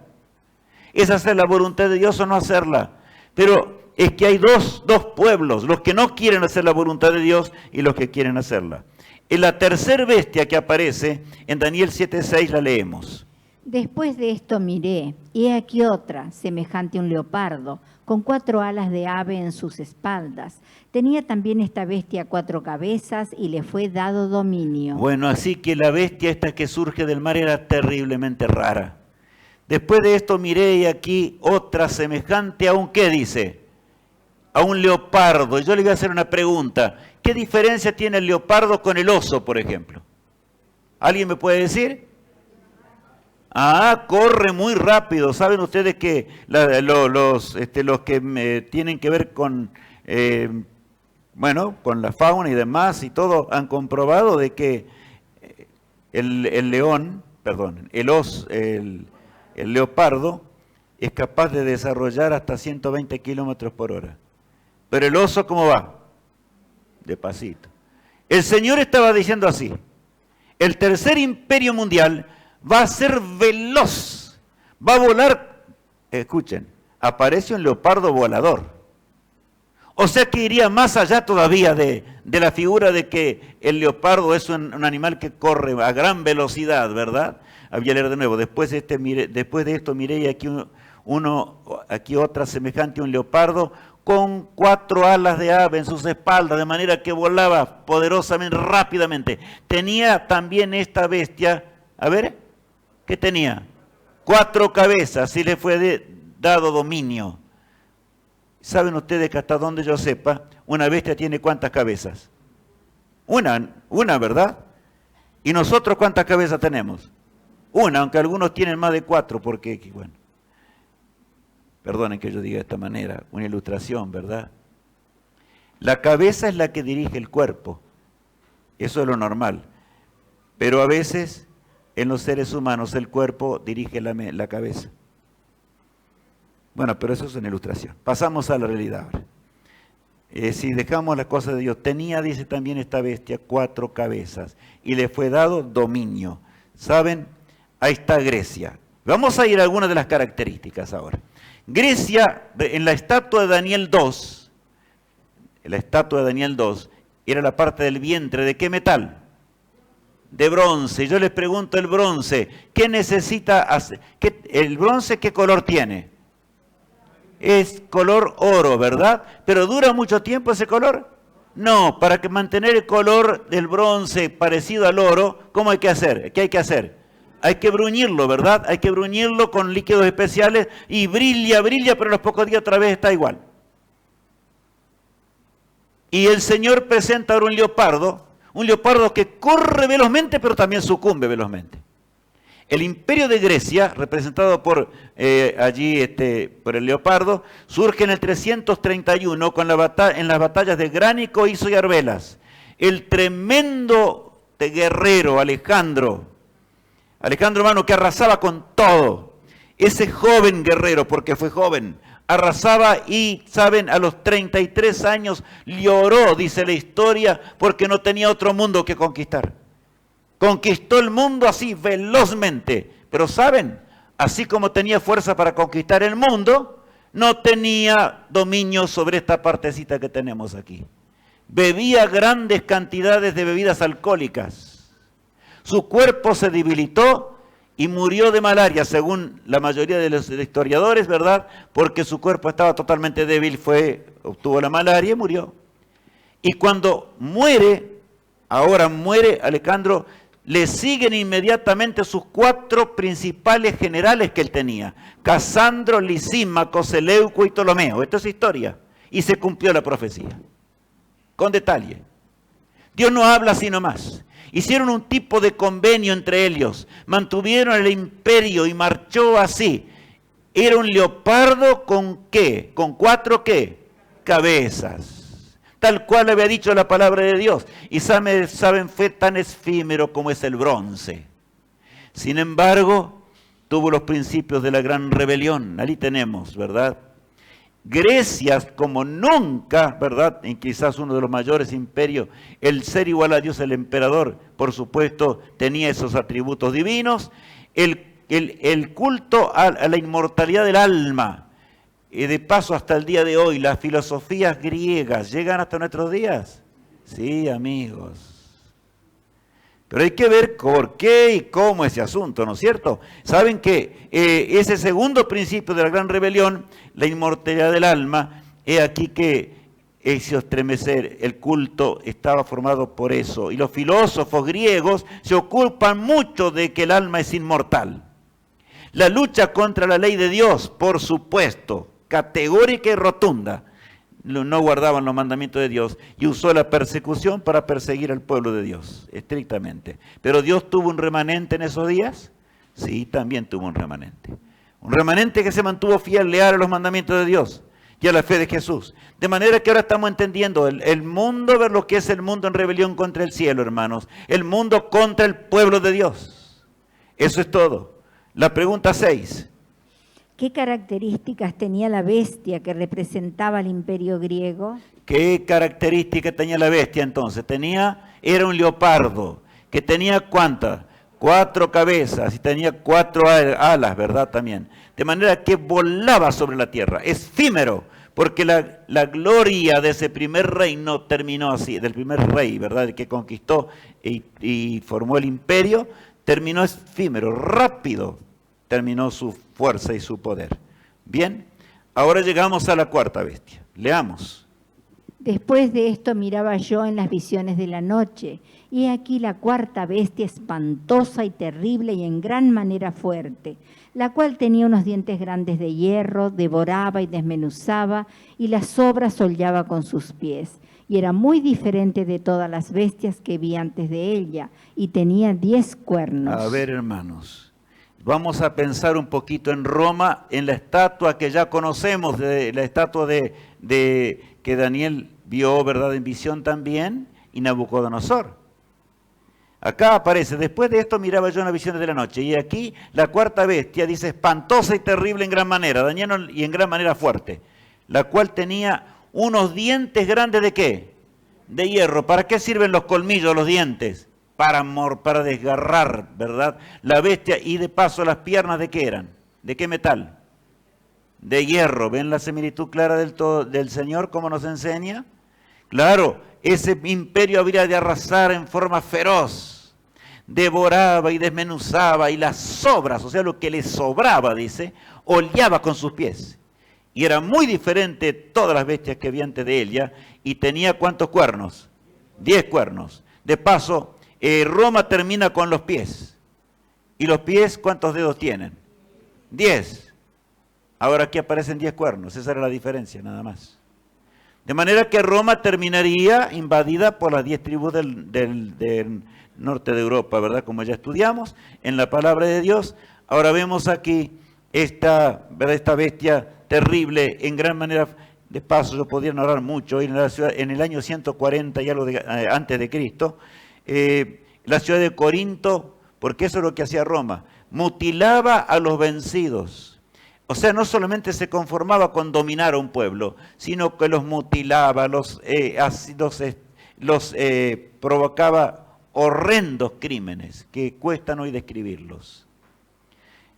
¿Es hacer la voluntad de Dios o no hacerla? Pero es que hay dos pueblos, los que no quieren hacer la voluntad de Dios y los que quieren hacerla. En la tercera bestia que aparece en Daniel 7:6 la leemos. Después de esto miré, y he aquí otra, semejante a un leopardo, con 4 alas de ave en sus espaldas. Tenía también esta bestia 4 cabezas y le fue dado dominio. Bueno, así que la bestia esta que surge del mar era terriblemente rara. Después de esto miré y aquí otra semejante a un, ¿qué dice? A un leopardo. Yo le voy a hacer una pregunta. ¿Qué diferencia tiene el leopardo con el oso, por ejemplo? ¿Alguien me puede decir? Ah, corre muy rápido. ¿Saben ustedes que los que tienen que ver con, con la fauna y demás y todo, han comprobado de que el leopardo es capaz de desarrollar hasta 120 kilómetros por hora. Pero el oso, ¿cómo va? Despacito. El Señor estaba diciendo así: el tercer imperio mundial va a ser veloz, va a volar. Escuchen, aparece un leopardo volador. O sea que iría más allá todavía de la figura de que el leopardo es un animal que corre a gran velocidad, ¿verdad? Voy a leer de nuevo. Después de esto miré y aquí otra semejante a un leopardo con 4 alas de ave en sus espaldas, de manera que volaba poderosamente, rápidamente. Tenía también esta bestia, a ver, ¿qué tenía? 4 cabezas y le fue dado dominio. ¿Saben ustedes que hasta donde yo sepa, una bestia tiene cuántas cabezas? Una, ¿verdad? ¿Y nosotros cuántas cabezas tenemos? Una, aunque algunos tienen más de 4, porque, bueno, perdonen que yo diga de esta manera, una ilustración, ¿verdad? La cabeza es la que dirige el cuerpo, eso es lo normal, pero a veces en los seres humanos el cuerpo dirige la cabeza. Bueno, pero eso es una ilustración. Pasamos a la realidad ahora. Si dejamos las cosas de Dios, tenía, dice también esta bestia, 4 cabezas y le fue dado dominio. ¿Saben? Ahí está Grecia. Vamos a ir a algunas de las características ahora. Grecia, en la estatua de Daniel 2, era la parte del vientre, ¿de qué metal? De bronce. Yo les pregunto, el bronce, ¿qué necesita hacer? ¿El bronce qué color tiene? Es color oro, ¿verdad? ¿Pero dura mucho tiempo ese color? No, para mantener el color del bronce parecido al oro, ¿cómo hay que hacer? ¿Qué hay que hacer? Hay que bruñirlo, ¿verdad? Hay que bruñirlo con líquidos especiales y brilla, pero a los pocos días otra vez está igual. Y el Señor presenta ahora un leopardo que corre velozmente, pero también sucumbe velozmente. El imperio de Grecia, representado por por el leopardo, surge en el 331 en las batallas de Gránico, Iso y Arbelas. El tremendo guerrero Alejandro, hermano, que arrasaba con todo. Ese joven guerrero, porque fue joven, arrasaba y, ¿saben? A los 33 años lloró, dice la historia, porque no tenía otro mundo que conquistar. Conquistó el mundo así, velozmente. Pero, ¿saben? Así como tenía fuerza para conquistar el mundo, no tenía dominio sobre esta partecita que tenemos aquí. Bebía grandes cantidades de bebidas alcohólicas. Su cuerpo se debilitó y murió de malaria, según la mayoría de los historiadores, ¿verdad? Porque su cuerpo estaba totalmente débil, obtuvo la malaria y murió. Y cuando muere Alejandro, le siguen inmediatamente sus 4 principales generales que él tenía: Casandro, Lisímaco, Seleuco y Ptolomeo. Esto es historia. Y se cumplió la profecía. Con detalle. Dios no habla así nomás. Hicieron un tipo de convenio entre ellos. Mantuvieron el imperio y marchó así. Era un leopardo con ¿qué? Con 4 ¿qué? Cabezas. Tal cual había dicho la palabra de Dios. Y saben, fue tan efímero como es el bronce. Sin embargo, tuvo los principios de la gran rebelión. Ahí tenemos, ¿verdad? Grecia, como nunca, ¿verdad? En quizás uno de los mayores imperios, el ser igual a Dios, el emperador, por supuesto, tenía esos atributos divinos. El culto a la inmortalidad del alma. Y de paso, hasta el día de hoy, las filosofías griegas llegan hasta nuestros días. Sí, amigos. Pero hay que ver por qué y cómo ese asunto, ¿no es cierto? Saben que ese segundo principio de la gran rebelión, la inmortalidad del alma, es aquí que hizo estremecer, el culto estaba formado por eso. Y los filósofos griegos se ocupan mucho de que el alma es inmortal. La lucha contra la ley de Dios, por supuesto, categórica y rotunda, no guardaban los mandamientos de Dios y usó la persecución para perseguir al pueblo de Dios, estrictamente. ¿Pero Dios tuvo un remanente en esos días? Sí, también tuvo un remanente. Un remanente que se mantuvo fiel, leal a los mandamientos de Dios y a la fe de Jesús. De manera que ahora estamos entendiendo el mundo, ver lo que es el mundo en rebelión contra el cielo, hermanos. El mundo contra el pueblo de Dios. Eso es todo. La pregunta 6. ¿Qué características tenía la bestia que representaba al imperio griego? ¿Qué características tenía la bestia entonces? Era un leopardo, que tenía ¿cuántas? 4 cabezas y tenía 4 alas, ¿verdad? También. De manera que volaba sobre la tierra, efímero, porque la gloria de ese primer reino terminó así, del primer rey, ¿verdad? El que conquistó y formó el imperio, terminó efímero, rápido. Terminó su fuerza y su poder. Bien, ahora llegamos a la cuarta bestia. Leamos. Después de esto miraba yo en las visiones de la noche, y he aquí la cuarta bestia espantosa y terrible y en gran manera fuerte, la cual tenía unos dientes grandes de hierro, devoraba y desmenuzaba, y las sobras hollaba con sus pies. Y era muy diferente de todas las bestias que vi antes de ella, y tenía 10 cuernos. A ver, hermanos. Vamos a pensar un poquito en Roma, en la estatua que ya conocemos, la estatua de que Daniel vio, ¿verdad?, en visión también, y Nabucodonosor. Acá aparece, después de esto miraba yo en las visiones de la noche, y aquí la cuarta bestia dice, espantosa y terrible en gran manera, dañino y en gran manera fuerte, la cual tenía unos dientes grandes ¿de qué? De hierro. ¿Para qué sirven los colmillos, los dientes? Para desgarrar, ¿verdad? La bestia, y de paso las piernas ¿de qué eran? ¿De qué metal? De hierro. ¿Ven la similitud clara del Señor, cómo nos enseña? Claro, ese imperio habría de arrasar en forma feroz. Devoraba y desmenuzaba, y las sobras, o sea, lo que le sobraba, dice, hollaba con sus pies. Y era muy diferente de todas las bestias que había antes de ella, y tenía ¿cuántos cuernos? 10 cuernos. De paso, Roma termina con los pies. ¿Y los pies cuántos dedos tienen? 10. Ahora aquí aparecen 10 cuernos. Esa era la diferencia, nada más. De manera que Roma terminaría invadida por las 10 tribus del norte de Europa, ¿verdad? Como ya estudiamos en la palabra de Dios. Ahora vemos aquí esta bestia terrible, en gran manera. De paso, yo podría narrar mucho. En el año 140 y algo antes de Cristo, la ciudad de Corinto, porque eso es lo que hacía Roma, mutilaba a los vencidos. O sea, no solamente se conformaba con dominar a un pueblo, sino que los mutilaba, los provocaba horrendos crímenes que cuestan hoy describirlos.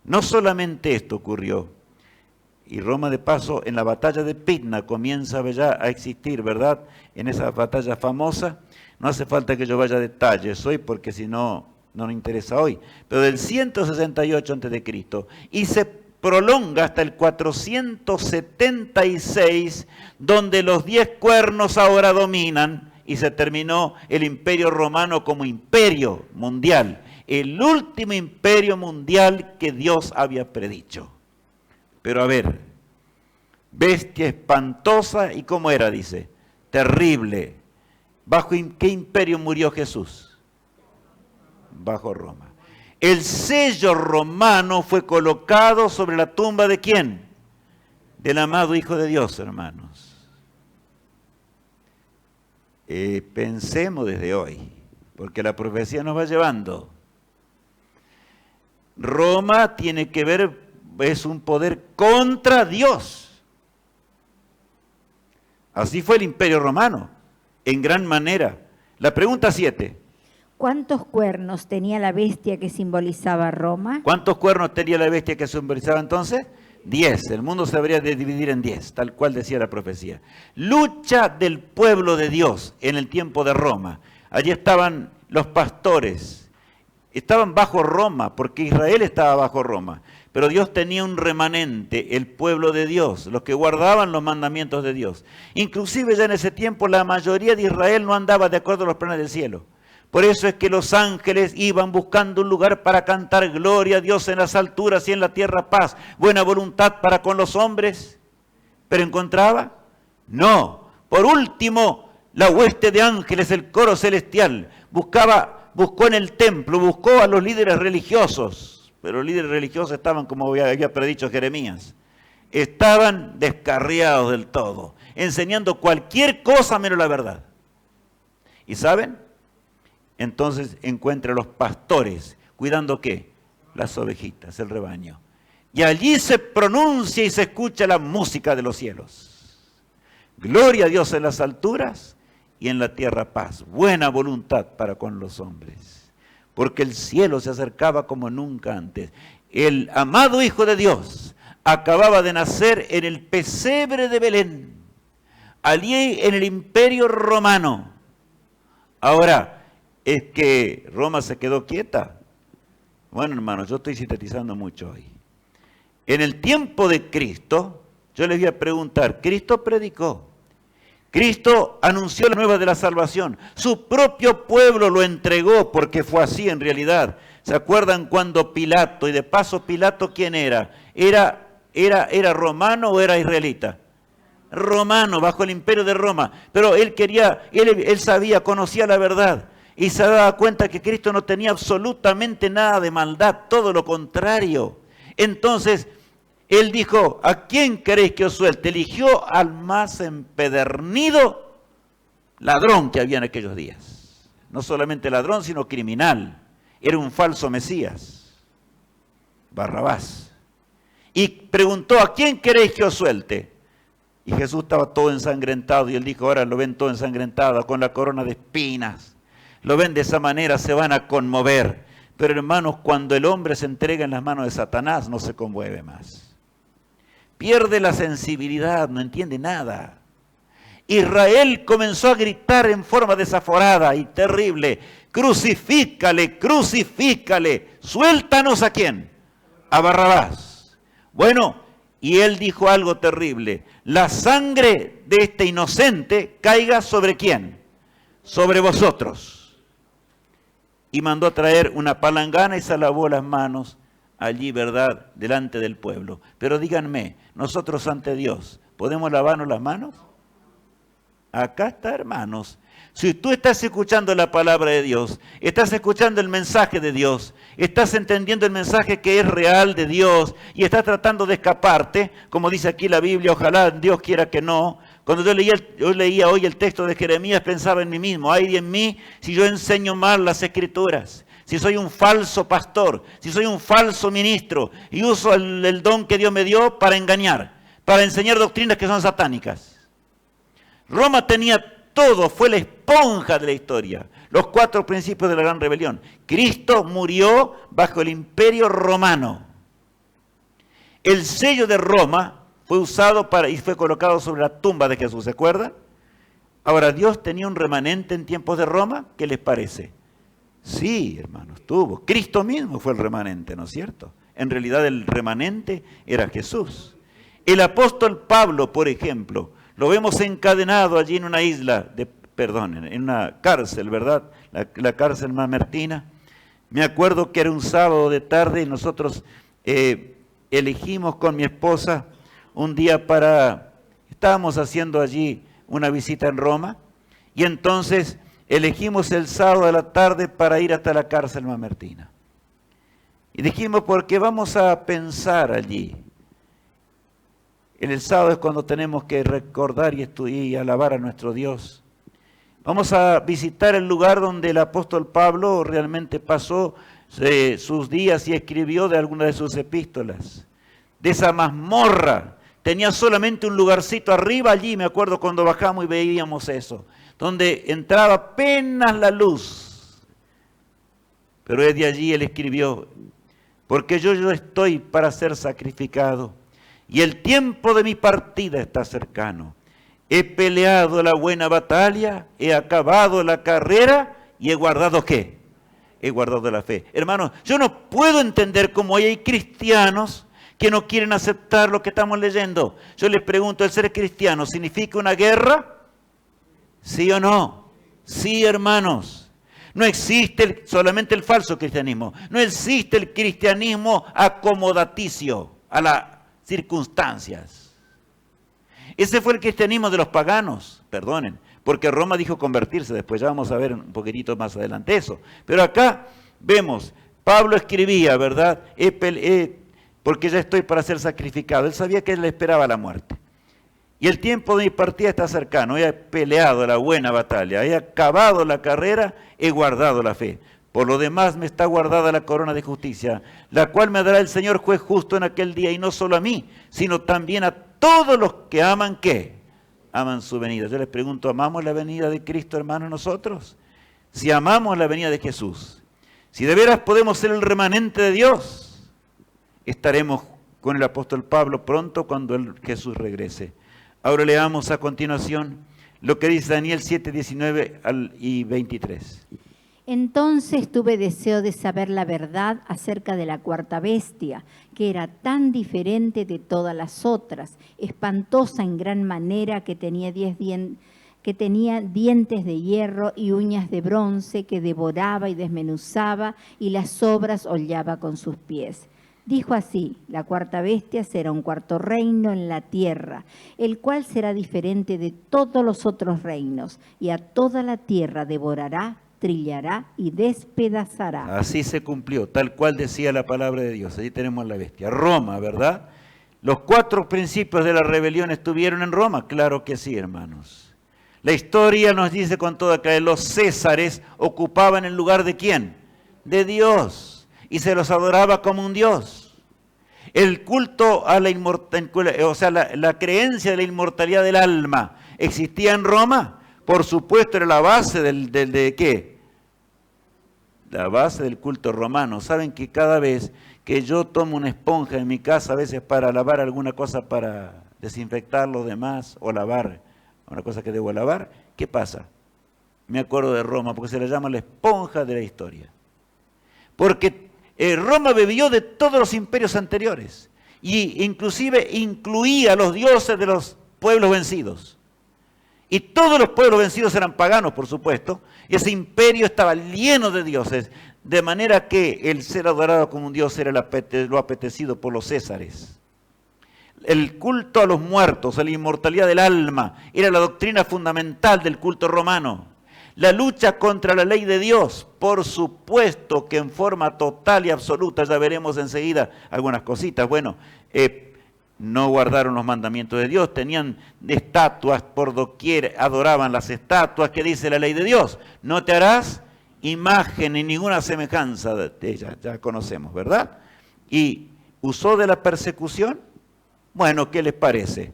No solamente esto ocurrió, y Roma de paso en la batalla de Pydna comienza ya a existir, ¿verdad? En esa batalla famosa. No hace falta que yo vaya a detalles hoy, porque si no, no nos interesa hoy. Pero del 168 a.C. y se prolonga hasta el 476, donde los 10 cuernos ahora dominan, y se terminó el imperio romano como imperio mundial. El último imperio mundial que Dios había predicho. Pero a ver, bestia espantosa, ¿y cómo era? Dice, terrible. ¿Bajo qué imperio murió Jesús? Bajo Roma. El sello romano fue colocado sobre la tumba ¿de quién? Del amado Hijo de Dios, hermanos. Pensemos desde hoy, porque la profecía nos va llevando. Roma tiene que ver, es un poder contra Dios. Así fue el imperio romano, en gran manera. La pregunta 7. ¿Cuántos cuernos tenía la bestia que simbolizaba Roma? ¿Cuántos cuernos tenía la bestia que simbolizaba entonces? 10. El mundo se habría de dividir en 10, tal cual decía la profecía. Lucha del pueblo de Dios en el tiempo de Roma. Allí estaban los pastores. Estaban bajo Roma, porque Israel estaba bajo Roma. Pero Dios tenía un remanente, el pueblo de Dios, los que guardaban los mandamientos de Dios. Inclusive ya en ese tiempo la mayoría de Israel no andaba de acuerdo a los planes del cielo. Por eso es que los ángeles iban buscando un lugar para cantar gloria a Dios en las alturas y en la tierra paz, buena voluntad para con los hombres. ¿Pero encontraba? No. Por último, la hueste de ángeles, el coro celestial, buscó en el templo, buscó a los líderes religiosos, pero los líderes religiosos estaban, como había predicho Jeremías, estaban descarriados del todo, enseñando cualquier cosa menos la verdad. ¿Y saben? Entonces encuentra a los pastores, cuidando ¿qué? Las ovejitas, el rebaño. Y allí se pronuncia y se escucha la música de los cielos. Gloria a Dios en las alturas y en la tierra paz, buena voluntad para con los hombres. Porque el cielo se acercaba como nunca antes. El amado Hijo de Dios acababa de nacer en el pesebre de Belén, allí en el Imperio Romano. Ahora, ¿es que Roma se quedó quieta? Bueno, hermanos, yo estoy sintetizando mucho hoy. En el tiempo de Cristo, yo les voy a preguntar, Cristo predicó, Cristo anunció la nueva de la salvación, su propio pueblo lo entregó porque fue así en realidad. ¿Se acuerdan cuando Pilato, y de paso Pilato quién era? ¿Era romano o era israelita? Romano, bajo el imperio de Roma, pero él sabía, conocía la verdad y se daba cuenta que Cristo no tenía absolutamente nada de maldad, todo lo contrario. Entonces, él dijo, ¿a quién queréis que os suelte? Eligió al más empedernido ladrón que había en aquellos días. No solamente ladrón, sino criminal. Era un falso Mesías, Barrabás. Y preguntó, ¿a quién queréis que os suelte? Y Jesús estaba todo ensangrentado y él dijo, ahora lo ven todo ensangrentado, con la corona de espinas. Lo ven de esa manera, se van a conmover. Pero hermanos, cuando el hombre se entrega en las manos de Satanás, no se conmueve más. Pierde la sensibilidad, no entiende nada. Israel comenzó a gritar en forma desaforada y terrible, crucifícale, crucifícale, suéltanos ¿a quién? A Barrabás. Bueno, y él dijo algo terrible, la sangre de este inocente caiga sobre ¿quién? Sobre vosotros. Y mandó a traer una palangana y se lavó las manos allí, ¿verdad?, delante del pueblo. Pero díganme, nosotros ante Dios, ¿podemos lavarnos las manos? Acá está, hermanos. Si tú estás escuchando la palabra de Dios, estás escuchando el mensaje de Dios, estás entendiendo el mensaje que es real de Dios y estás tratando de escaparte, como dice aquí la Biblia, ojalá Dios quiera que no. Cuando yo leía hoy el texto de Jeremías, pensaba en mí mismo, ay de mí si yo enseño mal las Escrituras, si soy un falso pastor, si soy un falso ministro y uso el don que Dios me dio para engañar, para enseñar doctrinas que son satánicas. Roma tenía todo, fue la esponja de la historia, los 4 principios de la gran rebelión. Cristo murió bajo el imperio romano. El sello de Roma fue usado y fue colocado sobre la tumba de Jesús, ¿se acuerdan? Ahora, ¿Dios tenía un remanente en tiempos de Roma? ¿Qué les parece? Sí, hermanos, tuvo. Cristo mismo fue el remanente, ¿no es cierto? En realidad el remanente era Jesús. El apóstol Pablo, por ejemplo, lo vemos encadenado allí en una en una cárcel, ¿verdad? La cárcel mamertina. Me acuerdo que era un sábado de tarde y nosotros elegimos con mi esposa un día estábamos haciendo allí una visita en Roma y entonces elegimos el sábado de la tarde para ir hasta la cárcel mamertina. Y dijimos, porque vamos a pensar allí. El sábado es cuando tenemos que recordar y alabar a nuestro Dios. Vamos a visitar el lugar donde el apóstol Pablo realmente pasó sus días y escribió de alguna de sus epístolas. De esa mazmorra. Tenía solamente un lugarcito arriba allí, me acuerdo cuando bajamos y veíamos eso, donde entraba apenas la luz. Pero desde allí él escribió, porque yo estoy para ser sacrificado, y el tiempo de mi partida está cercano. He peleado la buena batalla, he acabado la carrera, ¿Y he guardado qué? He guardado la fe. Hermanos, yo no puedo entender cómo hay cristianos que no quieren aceptar lo que estamos leyendo. Yo les pregunto, ¿el ser cristiano significa una guerra? ¿Sí o no? Sí, hermanos. No existe solamente el falso cristianismo. No existe el cristianismo acomodaticio a las circunstancias. Ese fue el cristianismo de los paganos, perdonen, porque Roma dijo convertirse, después ya vamos a ver un poquitito más adelante eso. Pero acá vemos, Pablo escribía, ¿verdad? Porque ya estoy para ser sacrificado. Él sabía que él le esperaba la muerte. Y el tiempo de mi partida está cercano. He peleado la buena batalla, he acabado la carrera, he guardado la fe. Por lo demás me está guardada la corona de justicia, la cual me dará el Señor juez justo en aquel día, y no solo a mí, sino también a todos los que aman, ¿qué? Aman su venida. Yo les pregunto, ¿amamos la venida de Cristo, hermanos, nosotros? Si amamos la venida de Jesús, si de veras podemos ser el remanente de Dios, estaremos con el apóstol Pablo pronto cuando Jesús regrese. Ahora leamos a continuación lo que dice Daniel 7, 19 y 23. Entonces tuve deseo de saber la verdad acerca de la cuarta bestia, que era tan diferente de todas las otras, espantosa en gran manera, que tenía dientes de hierro y uñas de bronce, que devoraba y desmenuzaba, y las sobras hollaba con sus pies. Dijo así: la cuarta bestia será un cuarto reino en la tierra, el cual será diferente de todos los otros reinos, y a toda la tierra devorará, trillará y despedazará. Así se cumplió, tal cual decía la palabra de Dios. Allí tenemos la bestia. Roma, ¿verdad? ¿Los 4 principios de la rebelión estuvieron en Roma? Claro que sí, hermanos. La historia nos dice con toda claridad, los césares ocupaban el lugar de ¿quién? De Dios. Y se los adoraba como un Dios. El culto a la inmortalidad, o sea, la creencia de la inmortalidad del alma, ¿existía en Roma? Por supuesto, era la base ¿de qué? La base del culto romano. Saben que cada vez que yo tomo una esponja en mi casa, a veces para lavar alguna cosa, para desinfectar lo demás, o lavar una cosa que debo lavar, ¿qué pasa? Me acuerdo de Roma, porque se le llama la esponja de la historia. Porque Roma bebió de todos los imperios anteriores, y inclusive incluía a los dioses de los pueblos vencidos. Y todos los pueblos vencidos eran paganos, por supuesto, y ese imperio estaba lleno de dioses, de manera que el ser adorado como un dios era lo apetecido por los césares. El culto a los muertos, a la inmortalidad del alma, era la doctrina fundamental del culto romano. La lucha contra la ley de Dios, por supuesto que en forma total y absoluta, ya veremos enseguida algunas cositas. Bueno, no guardaron los mandamientos de Dios, tenían estatuas por doquier, adoraban las estatuas. ¿Qué dice la ley de Dios? No te harás imagen ni ninguna semejanza de ella, ya conocemos, ¿verdad? Y usó de la persecución. Bueno, ¿qué les parece?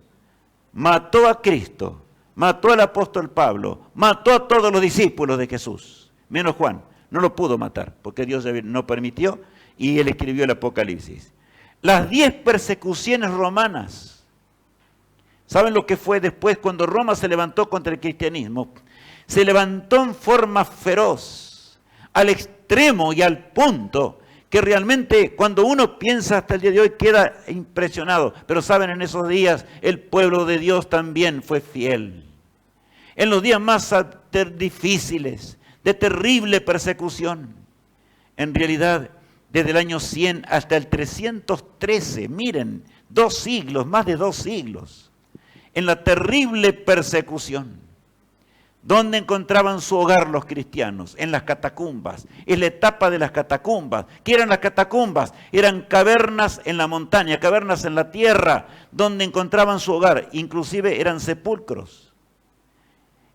Mató a Cristo, mató al apóstol Pablo, mató a todos los discípulos de Jesús, menos Juan. No lo pudo matar, porque Dios no permitió, y él escribió el Apocalipsis. Las 10 persecuciones romanas. ¿Saben lo que fue después cuando Roma se levantó contra el cristianismo? Se levantó en forma feroz, al extremo y al punto que realmente cuando uno piensa hasta el día de hoy queda impresionado. Pero saben, en esos días el pueblo de Dios también fue fiel. En los días más difíciles, de terrible persecución, en realidad, desde el año 100 hasta el 313, miren, 2 siglos, más de 2 siglos, en la terrible persecución. ¿Dónde encontraban su hogar los cristianos? En las catacumbas. Es la etapa de las catacumbas. ¿Qué eran las catacumbas? Eran cavernas en la montaña, cavernas en la tierra, donde encontraban su hogar. Inclusive eran sepulcros.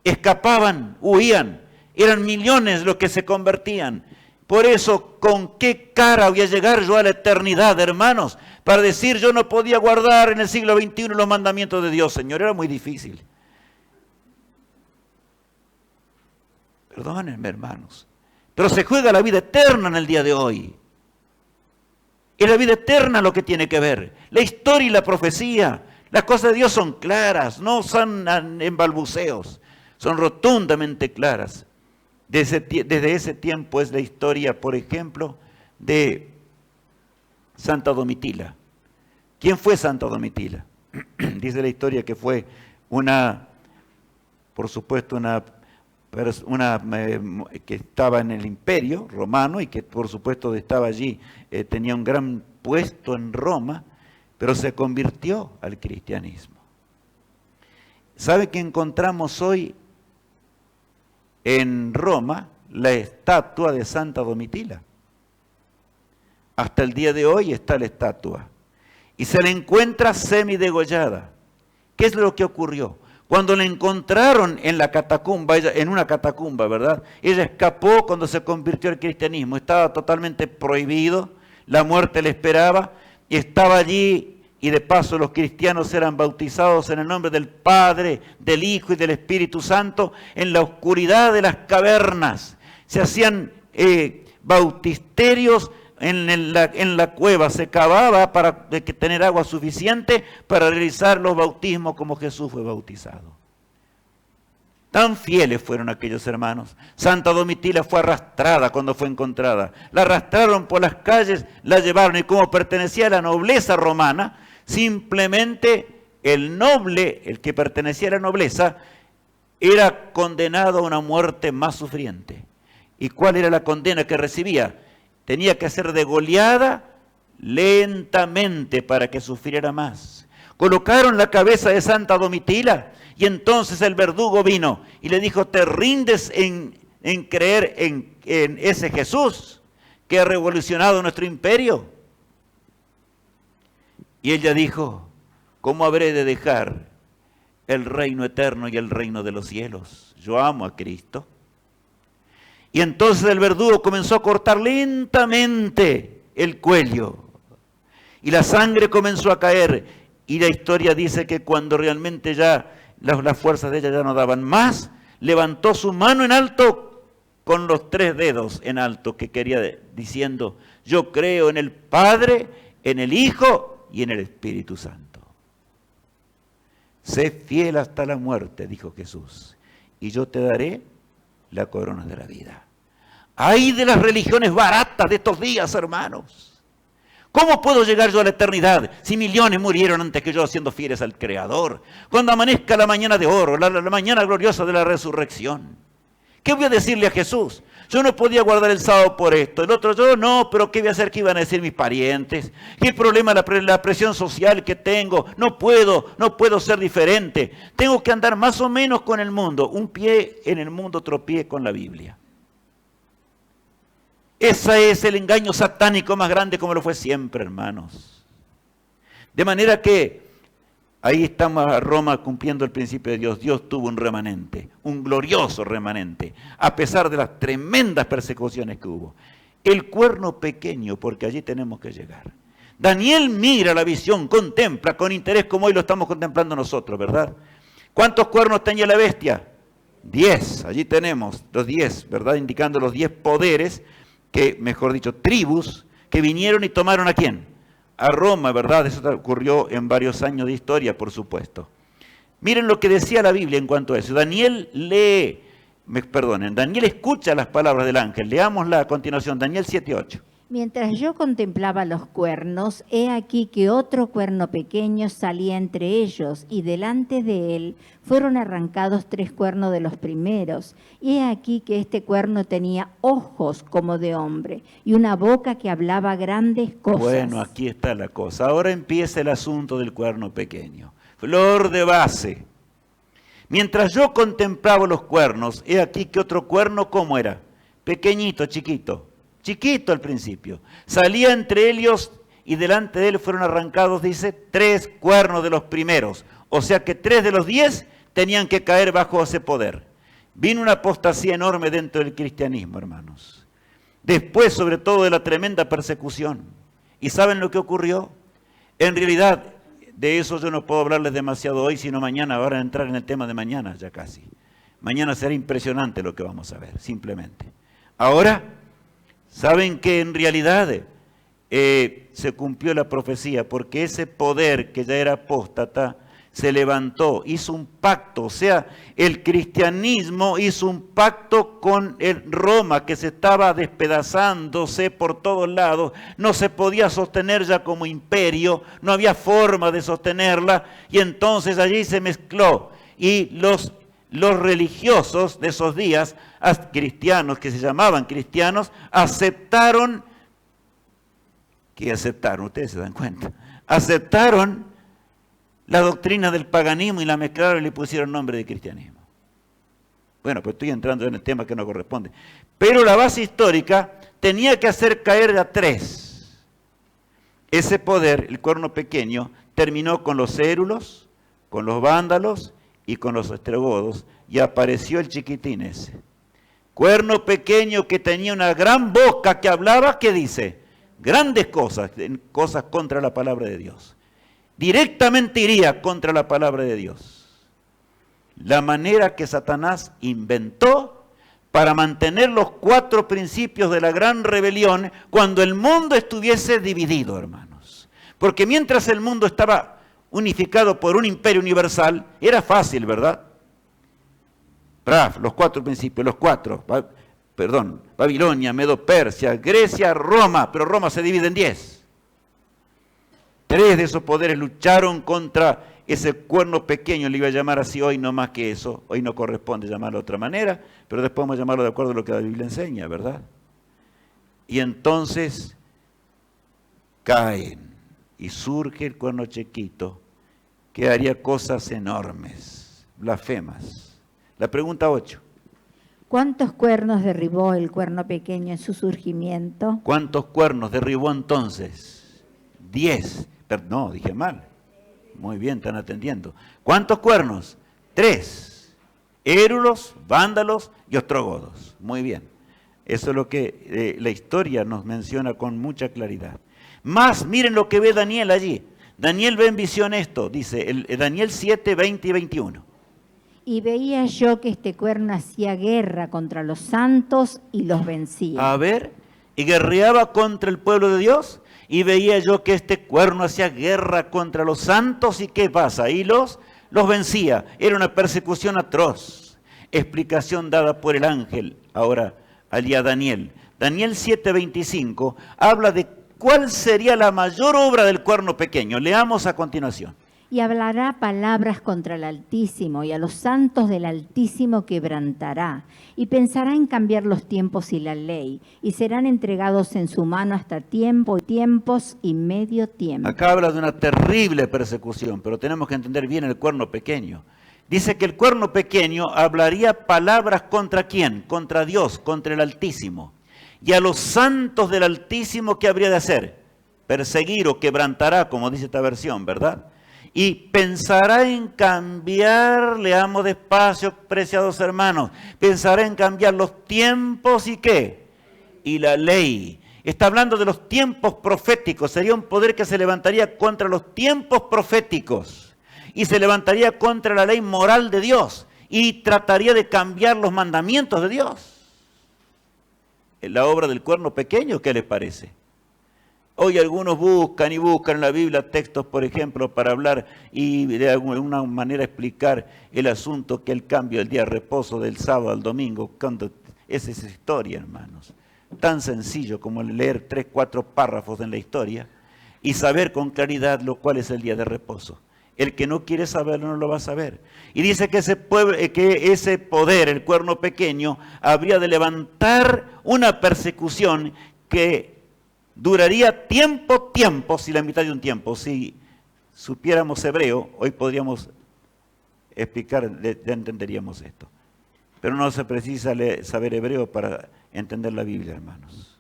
Escapaban, huían. Eran millones los que se convertían. Por eso, ¿con qué cara voy a llegar yo a la eternidad, hermanos? Para decir, yo no podía guardar en el siglo XXI los mandamientos de Dios, Señor. Era muy difícil. Perdónenme, hermanos. Pero se juega la vida eterna en el día de hoy. Es la vida eterna lo que tiene que ver. La historia y la profecía. Las cosas de Dios son claras, no son en balbuceos. Son rotundamente claras. Desde ese tiempo es la historia, por ejemplo, de Santa Domitila. ¿Quién fue Santa Domitila? Dice la historia que fue por supuesto, que estaba en el imperio romano y que por supuesto estaba allí, tenía un gran puesto en Roma, pero se convirtió al cristianismo. ¿Sabe que encontramos hoy en Roma la estatua de Santa Domitila? Hasta el día de hoy está la estatua. Y se la encuentra semidegollada. ¿Qué es lo que ocurrió? Cuando la encontraron en la catacumba, en una catacumba, ¿verdad? Ella escapó cuando se convirtió al cristianismo. Estaba totalmente prohibido, la muerte le esperaba, y estaba allí, y de paso los cristianos eran bautizados en el nombre del Padre, del Hijo y del Espíritu Santo, en la oscuridad de las cavernas. Se hacían bautisterios en la cueva, se cavaba para tener agua suficiente para realizar los bautismos como Jesús fue bautizado. Tan fieles fueron aquellos hermanos. Santa Domitila fue arrastrada cuando fue encontrada. La arrastraron por las calles, la llevaron, y como pertenecía a la nobleza romana, simplemente el noble, el que pertenecía a la nobleza, era condenado a una muerte más sufriente. ¿Y cuál era la condena que recibía? Tenía que ser degollada lentamente para que sufriera más. Colocaron la cabeza de Santa Domitila y entonces el verdugo vino y le dijo: ¿te rindes en creer en ese Jesús que ha revolucionado nuestro imperio? Y ella dijo: ¿cómo habré de dejar el reino eterno y el reino de los cielos? Yo amo a Cristo. Y entonces el verdugo comenzó a cortar lentamente el cuello. Y la sangre comenzó a caer. Y la historia dice que cuando realmente ya las fuerzas de ella ya no daban más, levantó su mano en alto con los 3 dedos en alto, que quería diciendo: yo creo en el Padre, en el Hijo y en el Espíritu Santo. Sé fiel hasta la muerte, dijo Jesús, y yo te daré la corona de la vida. ¡Ay de las religiones baratas de estos días, hermanos! ¿Cómo puedo llegar yo a la eternidad si millones murieron antes que yo siendo fieles al Creador? Cuando amanezca la mañana de oro, la mañana gloriosa de la resurrección, ¿qué voy a decirle a Jesús? Yo no podía guardar el sábado por esto, el otro yo no, pero ¿qué voy a hacer? ¿Qué iban a decir mis parientes? ¿Qué problema la presión social que tengo? No puedo ser diferente. Tengo que andar más o menos con el mundo. Un pie en el mundo, otro pie con la Biblia. Ese es el engaño satánico más grande, como lo fue siempre, hermanos. De manera que ahí estamos a Roma cumpliendo el principio de Dios. Dios tuvo un remanente, un glorioso remanente, a pesar de las tremendas persecuciones que hubo. El cuerno pequeño, porque allí tenemos que llegar. Daniel mira la visión, contempla con interés como hoy lo estamos contemplando nosotros, ¿verdad? ¿Cuántos cuernos tenía la bestia? 10, allí tenemos los 10, ¿verdad? Indicando los 10 poderes, que, mejor dicho, tribus, que vinieron y tomaron ¿a quién? A Roma, ¿verdad? Eso ocurrió en varios años de historia, por supuesto. Miren lo que decía la Biblia en cuanto a eso. Daniel escucha las palabras del ángel. Leámosla a continuación, Daniel 7:8. Mientras yo contemplaba los cuernos, he aquí que otro cuerno pequeño salía entre ellos, y delante de él fueron arrancados 3 cuernos de los primeros. Y he aquí que este cuerno tenía ojos como de hombre, y una boca que hablaba grandes cosas. Bueno, aquí está la cosa. Ahora empieza el asunto del cuerno pequeño. Flor de base. Mientras yo contemplaba los cuernos, he aquí que otro cuerno, ¿cómo era? Pequeñito, chiquito al principio. Salía entre ellos y delante de él fueron arrancados, dice, 3 cuernos de los primeros. O sea que 3 de los 10 tenían que caer bajo ese poder. Vino una apostasía enorme dentro del cristianismo, hermanos. Después, sobre todo, de la tremenda persecución. ¿Y saben lo que ocurrió? En realidad, de eso yo no puedo hablarles demasiado hoy, sino mañana. Ahora entrar en el tema de mañana ya casi. Mañana será impresionante lo que vamos a ver, simplemente. Ahora, saben que en realidad se cumplió la profecía, porque ese poder que ya era apóstata se levantó, hizo un pacto, o sea, el cristianismo hizo un pacto con el Roma que se estaba despedazándose por todos lados, no se podía sostener ya como imperio, no había forma de sostenerla, y entonces allí se mezcló, y los religiosos de esos días, cristianos que se llamaban cristianos, aceptaron, ustedes se dan cuenta, aceptaron la doctrina del paganismo y la mezclaron y le pusieron nombre de cristianismo. Bueno, pues estoy entrando en el tema que no corresponde. Pero la base histórica tenía que hacer caer de a tres. Ese poder, el cuerno pequeño, terminó con los érulos, con los vándalos y con los ostrogodos, y apareció el chiquitín ese. Cuerno pequeño que tenía una gran boca que hablaba, ¿qué dice? Grandes cosas, cosas contra la palabra de Dios. Directamente iría contra la palabra de Dios. La manera que Satanás inventó para mantener los 4 principios de la gran rebelión cuando el mundo estuviese dividido, hermanos. Porque mientras el mundo estaba unificado por un imperio universal, era fácil, ¿verdad? Los 4 principios, Babilonia, Medo-Persia, Grecia, Roma, pero Roma se divide en 10. 3 de esos poderes lucharon contra ese cuerno pequeño, le iba a llamar así hoy, no más que eso. Hoy no corresponde llamarlo de otra manera, pero después vamos a llamarlo de acuerdo a lo que la Biblia enseña, ¿verdad? Y entonces caen y surge el cuerno chiquito que haría cosas enormes, blasfemas. La pregunta 8. ¿Cuántos cuernos derribó el cuerno pequeño en su surgimiento? ¿Cuántos cuernos derribó entonces? 10. No, dije mal. Muy bien, están atendiendo. ¿Cuántos cuernos? 3. Érulos, vándalos y ostrogodos. Muy bien. Eso es lo que la historia nos menciona con mucha claridad. Más, miren lo que ve Daniel allí. Daniel ve en visión esto, dice Daniel 7, 20 y 21. Y veía yo que este cuerno hacía guerra contra los santos y los vencía. A ver, y guerreaba contra el pueblo de Dios. Y veía yo que este cuerno hacía guerra contra los santos, ¿y qué pasa? Y los vencía. Era una persecución atroz. Explicación dada por el ángel, ahora allí a Daniel. Daniel 7:25 habla de cuál sería la mayor obra del cuerno pequeño. Leamos a continuación. Y hablará palabras contra el Altísimo, y a los santos del Altísimo quebrantará, y pensará en cambiar los tiempos y la ley, y serán entregados en su mano hasta tiempos y medio tiempo. Acá habla de una terrible persecución, pero tenemos que entender bien el cuerno pequeño. Dice que el cuerno pequeño hablaría palabras ¿contra quién? Contra Dios, contra el Altísimo. Y a los santos del Altísimo, ¿qué habría de hacer? Perseguir o quebrantará, como dice esta versión, ¿verdad? Y pensará en cambiar, leamos despacio, preciados hermanos, pensará en cambiar los tiempos y ¿qué? Y la ley. Está hablando de los tiempos proféticos, sería un poder que se levantaría contra los tiempos proféticos y se levantaría contra la ley moral de Dios y trataría de cambiar los mandamientos de Dios. En la obra del cuerno pequeño, ¿qué les parece? Hoy algunos buscan en la Biblia textos, por ejemplo, para hablar y de alguna manera explicar el asunto que el cambio del día de reposo del sábado al domingo. Es esa historia, hermanos. Tan sencillo como leer 3, 4 párrafos en la historia y saber con claridad cuál es el día de reposo. El que no quiere saberlo no lo va a saber. Y dice que ese poder, el cuerno pequeño, habría de levantar una persecución que duraría tiempos y la mitad de un tiempo. Si supiéramos hebreo, hoy podríamos explicar, ya entenderíamos esto. Pero no se precisa saber hebreo para entender la Biblia, hermanos.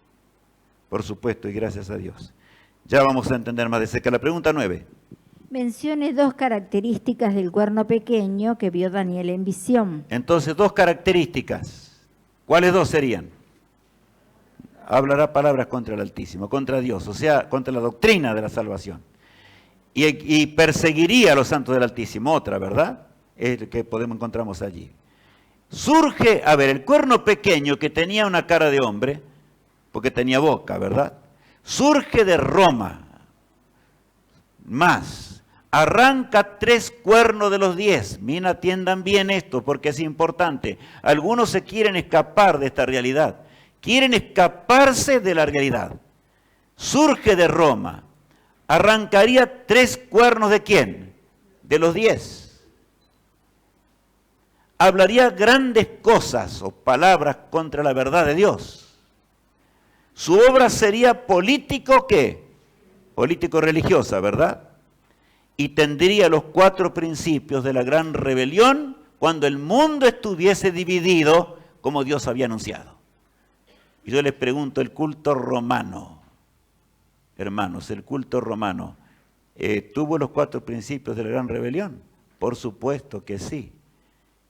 Por supuesto, y gracias a Dios. Ya vamos a entender más de cerca. La pregunta 9. Mencione 2 características del cuerno pequeño que vio Daniel en visión. Entonces, 2 características. ¿Cuáles 2 serían? Hablará palabras contra el Altísimo, contra Dios, o sea, contra la doctrina de la salvación. Y perseguiría a los santos del Altísimo, otra, ¿verdad? Es lo que encontramos allí. Surge, el cuerno pequeño que tenía una cara de hombre, porque tenía boca, ¿verdad? Surge de Roma. Más, arranca 3 cuernos de los 10. Bien, atiendan bien esto porque es importante. Algunos se quieren escapar de esta realidad. Quieren escaparse de la realidad. Surge de Roma. Arrancaría 3 cuernos ¿de quién? De los 10. Hablaría grandes cosas o palabras contra la verdad de Dios. Su obra sería político, ¿qué? Político-religiosa, ¿verdad? Y tendría los 4 principios de la gran rebelión cuando el mundo estuviese dividido como Dios había anunciado. Y yo les pregunto, el culto romano, hermanos, el culto romano, ¿tuvo los 4 principios de la gran rebelión? Por supuesto que sí.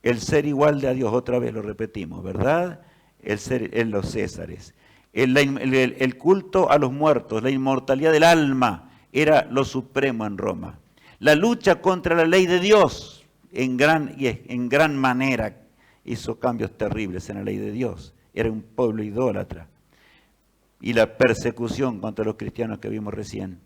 El ser igual de a Dios, otra vez lo repetimos, ¿verdad? El ser en los Césares. El culto a los muertos, la inmortalidad del alma, era lo supremo en Roma. La lucha contra la ley de Dios, en gran manera, hizo cambios terribles en la ley de Dios. Era un pueblo idólatra. Y la persecución contra los cristianos que vimos recién.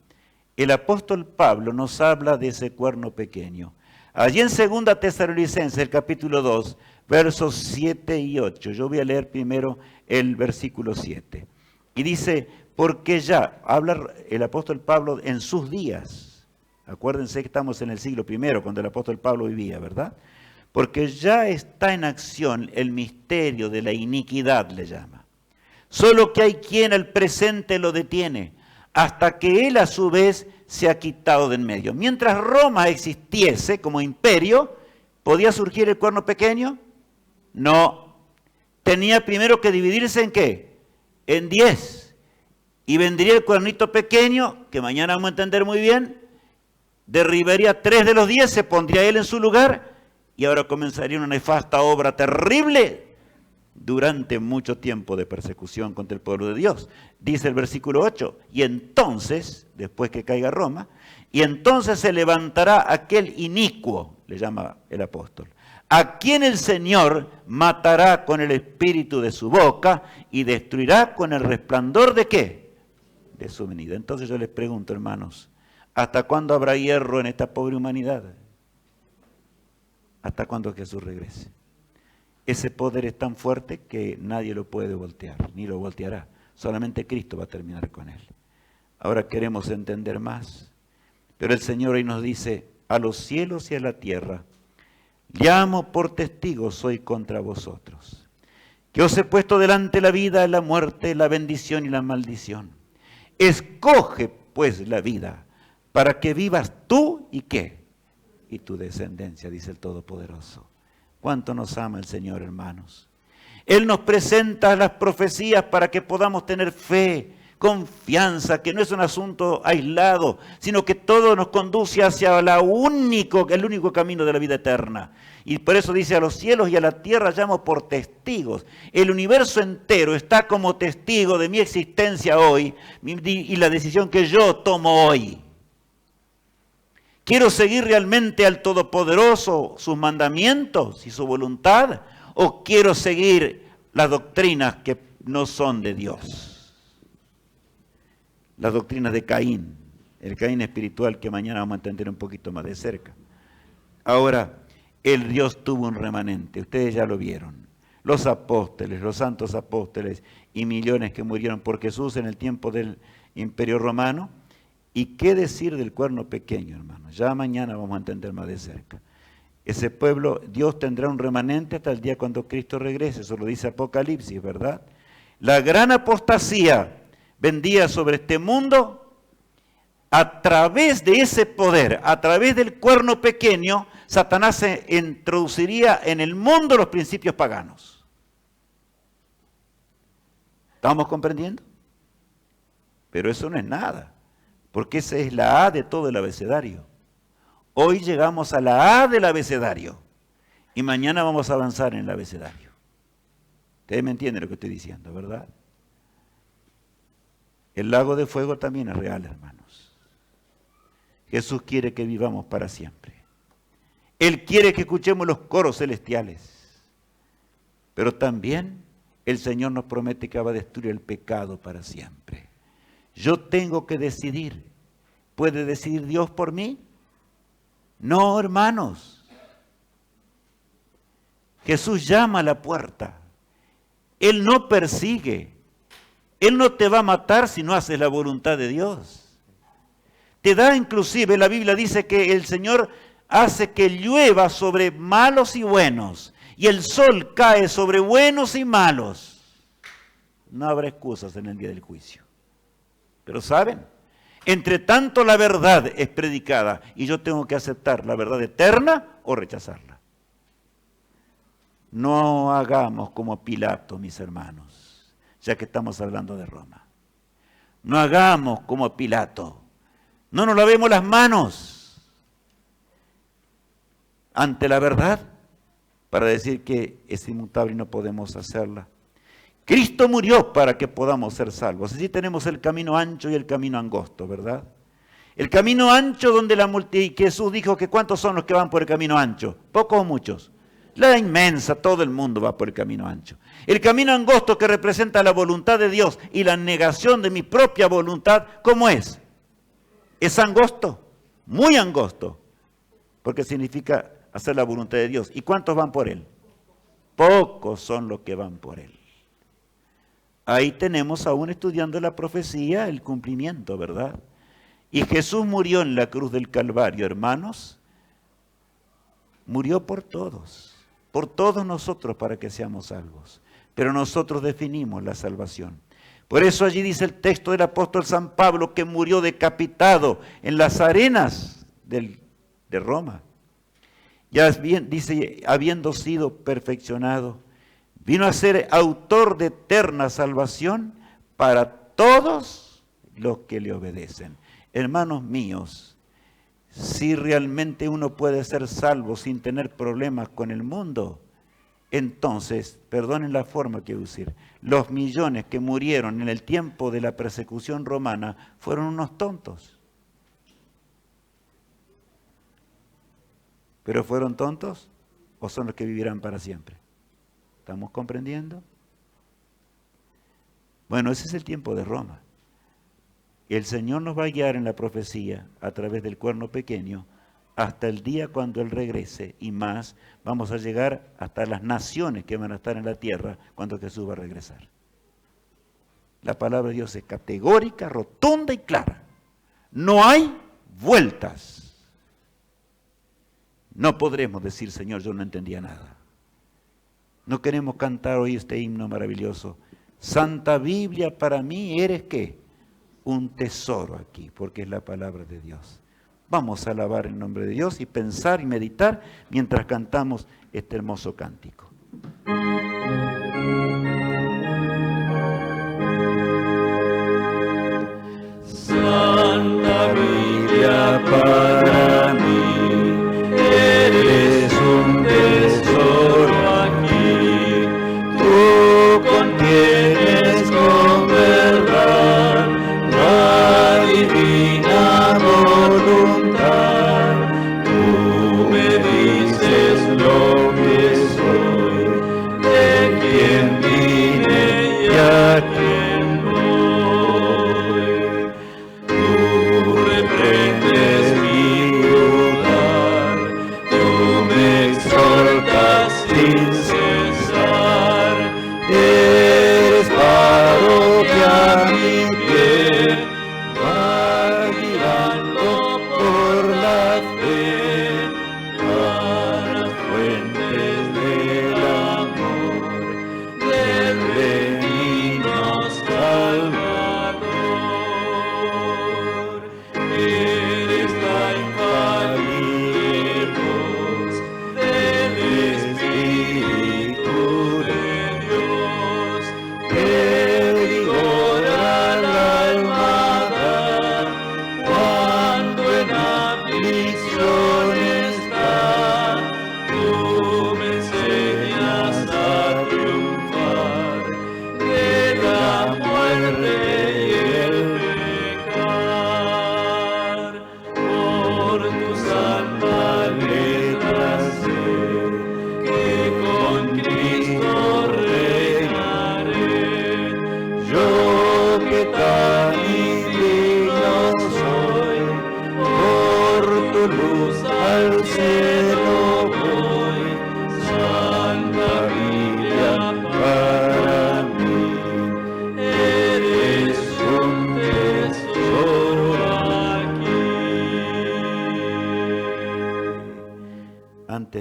El apóstol Pablo nos habla de ese cuerno pequeño. Allí en 2 Tesalonicenses, el capítulo 2, versos 7 y 8. Yo voy a leer primero el versículo 7. Y dice, porque ya, habla el apóstol Pablo en sus días. Acuérdense que estamos en el siglo I, cuando el apóstol Pablo vivía, ¿verdad? Porque ya está en acción el misterio de la iniquidad, le llama. Solo que hay quien al presente lo detiene, hasta que él a su vez se ha quitado de en medio. Mientras Roma existiese como imperio, ¿podía surgir el cuerno pequeño? No. Tenía primero que dividirse ¿en qué? En 10. Y vendría el cuernito pequeño, que mañana vamos a entender muy bien, derribaría 3 de los 10, se pondría él en su lugar, y ahora comenzaría una nefasta obra terrible durante mucho tiempo de persecución contra el pueblo de Dios. Dice el versículo 8, y entonces, después que caiga Roma, y entonces se levantará aquel inicuo, le llama el apóstol, a quien el Señor matará con el espíritu de su boca y destruirá con el resplandor ¿de qué? De su venida. Entonces yo les pregunto, hermanos, ¿hasta cuándo habrá hierro en esta pobre humanidad? ¿Hasta cuándo Jesús regrese? Ese poder es tan fuerte que nadie lo puede voltear, ni lo volteará. Solamente Cristo va a terminar con él. Ahora queremos entender más. Pero el Señor hoy nos dice, a los cielos y a la tierra, llamo por testigos hoy contra vosotros, que os he puesto delante la vida, la muerte, la bendición y la maldición. Escoge pues la vida, para que vivas tú y ¿qué? Y tu descendencia, dice el Todopoderoso. ¿Cuánto nos ama el Señor, hermanos? Él nos presenta las profecías para que podamos tener fe, confianza, que no es un asunto aislado, sino que todo nos conduce hacia el único camino de la vida eterna. Y por eso dice, a los cielos y a la tierra llamo por testigos. El universo entero está como testigo de mi existencia hoy y la decisión que yo tomo hoy. ¿Quiero seguir realmente al Todopoderoso, sus mandamientos y su voluntad? ¿O quiero seguir las doctrinas que no son de Dios? Las doctrinas de Caín, el Caín espiritual que mañana vamos a entender un poquito más de cerca. Ahora, el Dios tuvo un remanente, ustedes ya lo vieron. Los apóstoles, los santos apóstoles y millones que murieron por Jesús en el tiempo del Imperio Romano. ¿Y qué decir del cuerno pequeño, hermano? Ya mañana vamos a entender más de cerca. Ese pueblo, Dios tendrá un remanente hasta el día cuando Cristo regrese. Eso lo dice Apocalipsis, ¿verdad? La gran apostasía vendría sobre este mundo a través de ese poder, a través del cuerno pequeño. Satanás se introduciría en el mundo los principios paganos. ¿Estamos comprendiendo? Pero eso no es nada. Porque esa es la A de todo el abecedario. Hoy llegamos a la A del abecedario y mañana vamos a avanzar en el abecedario. Ustedes me entienden lo que estoy diciendo, ¿verdad? El lago de fuego también es real, hermanos. Jesús quiere que vivamos para siempre. Él quiere que escuchemos los coros celestiales. Pero también el Señor nos promete que va a destruir el pecado para siempre. Yo tengo que decidir. ¿Puede decidir Dios por mí? No, hermanos. Jesús llama a la puerta. Él no persigue. Él no te va a matar si no haces la voluntad de Dios. Te da inclusive, la Biblia dice que el Señor hace que llueva sobre malos y buenos, y el sol cae sobre buenos y malos. No habrá excusas en el día del juicio. Pero ¿saben? Entre tanto la verdad es predicada y yo tengo que aceptar la verdad eterna o rechazarla. No hagamos como Pilato, mis hermanos, ya que estamos hablando de Roma. No hagamos como Pilato. No nos lavemos las manos ante la verdad para decir que es inmutable y no podemos hacerla. Cristo murió para que podamos ser salvos. Así tenemos el camino ancho y el camino angosto, ¿verdad? El camino ancho donde la multitud, Jesús dijo que ¿cuántos son los que van por el camino ancho? ¿Pocos o muchos? La inmensa, todo el mundo va por el camino ancho. El camino angosto que representa la voluntad de Dios y la negación de mi propia voluntad, ¿cómo es? Es angosto, muy angosto, porque significa hacer la voluntad de Dios. ¿Y cuántos van por él? Pocos son los que van por él. Ahí tenemos aún estudiando la profecía, el cumplimiento, ¿verdad? Y Jesús murió en la cruz del Calvario, hermanos. Murió por todos nosotros para que seamos salvos. Pero nosotros definimos la salvación. Por eso allí dice el texto del apóstol San Pablo que murió decapitado en las arenas de Roma. Ya bien, dice, habiendo sido perfeccionado, vino a ser autor de eterna salvación para todos los que le obedecen. Hermanos míos, si realmente uno puede ser salvo sin tener problemas con el mundo, entonces, perdonen la forma que usar, los millones que murieron en el tiempo de la persecución romana fueron unos tontos. ¿Pero fueron tontos o son los que vivirán para siempre? ¿Estamos comprendiendo? Bueno, ese es el tiempo de Roma. El Señor nos va a guiar en la profecía a través del cuerno pequeño hasta el día cuando Él regrese y más, vamos a llegar hasta las naciones que van a estar en la tierra cuando Jesús va a regresar. La palabra de Dios es categórica, rotunda y clara. No hay vueltas. No podremos decir, Señor, yo no entendía nada. No queremos cantar hoy este himno maravilloso. Santa Biblia, para mí eres ¿qué? Un tesoro aquí, porque es la palabra de Dios. Vamos a alabar el nombre de Dios y pensar y meditar mientras cantamos este hermoso cántico. Santa Biblia para mí, eres un tesoro aquí. Tú contienes con verdad la divina voluntad. Tú me dices lo que soy, de quien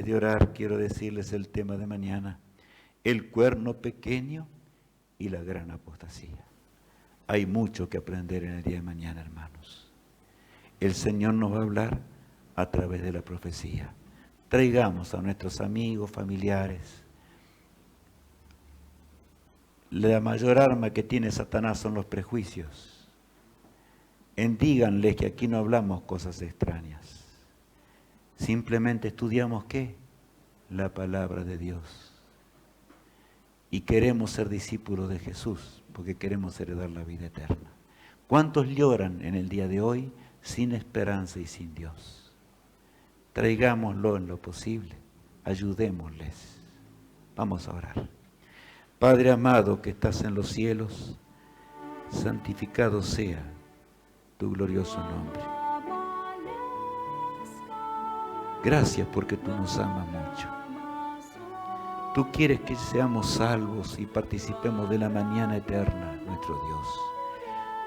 antes de orar, quiero decirles el tema de mañana: el cuerno pequeño y la gran apostasía. Hay mucho que aprender en el día de mañana, hermanos. El Señor nos va a hablar a través de la profecía. Traigamos a nuestros amigos, familiares. La mayor arma que tiene Satanás son los prejuicios. Díganles que aquí no hablamos cosas extrañas. Simplemente estudiamos ¿qué? La palabra de Dios. Y queremos ser discípulos de Jesús, porque queremos heredar la vida eterna. ¿Cuántos lloran en el día de hoy sin esperanza y sin Dios? Traigámoslo en lo posible, ayudémosles. Vamos a orar. Padre amado que estás en los cielos, santificado sea tu glorioso nombre. Gracias porque tú nos amas mucho. Tú quieres que seamos salvos y participemos de la mañana eterna, nuestro Dios,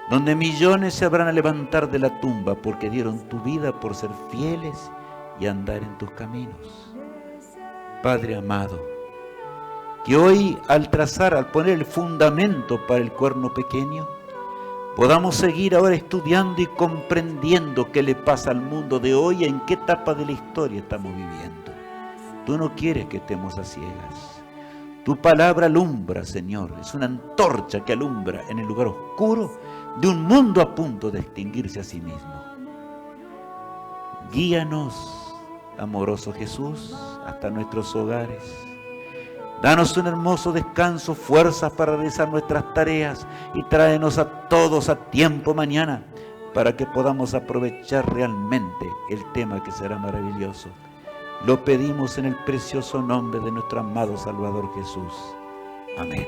donde millones se habrán a levantar de la tumba porque dieron tu vida por ser fieles y andar en tus caminos. Padre amado, que hoy al poner el fundamento para el cuerno pequeño, podamos seguir ahora estudiando y comprendiendo qué le pasa al mundo de hoy, en qué etapa de la historia estamos viviendo. Tú no quieres que estemos a ciegas. Tu palabra alumbra, Señor, es una antorcha que alumbra en el lugar oscuro de un mundo a punto de extinguirse a sí mismo. Guíanos, amoroso Jesús, hasta nuestros hogares. Danos un hermoso descanso, fuerzas para realizar nuestras tareas y tráenos a todos a tiempo mañana para que podamos aprovechar realmente el tema que será maravilloso. Lo pedimos en el precioso nombre de nuestro amado Salvador Jesús. Amén.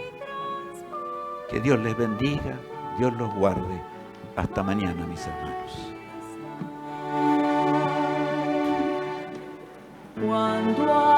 Que Dios les bendiga, Dios los guarde. Hasta mañana, mis hermanos. Cuando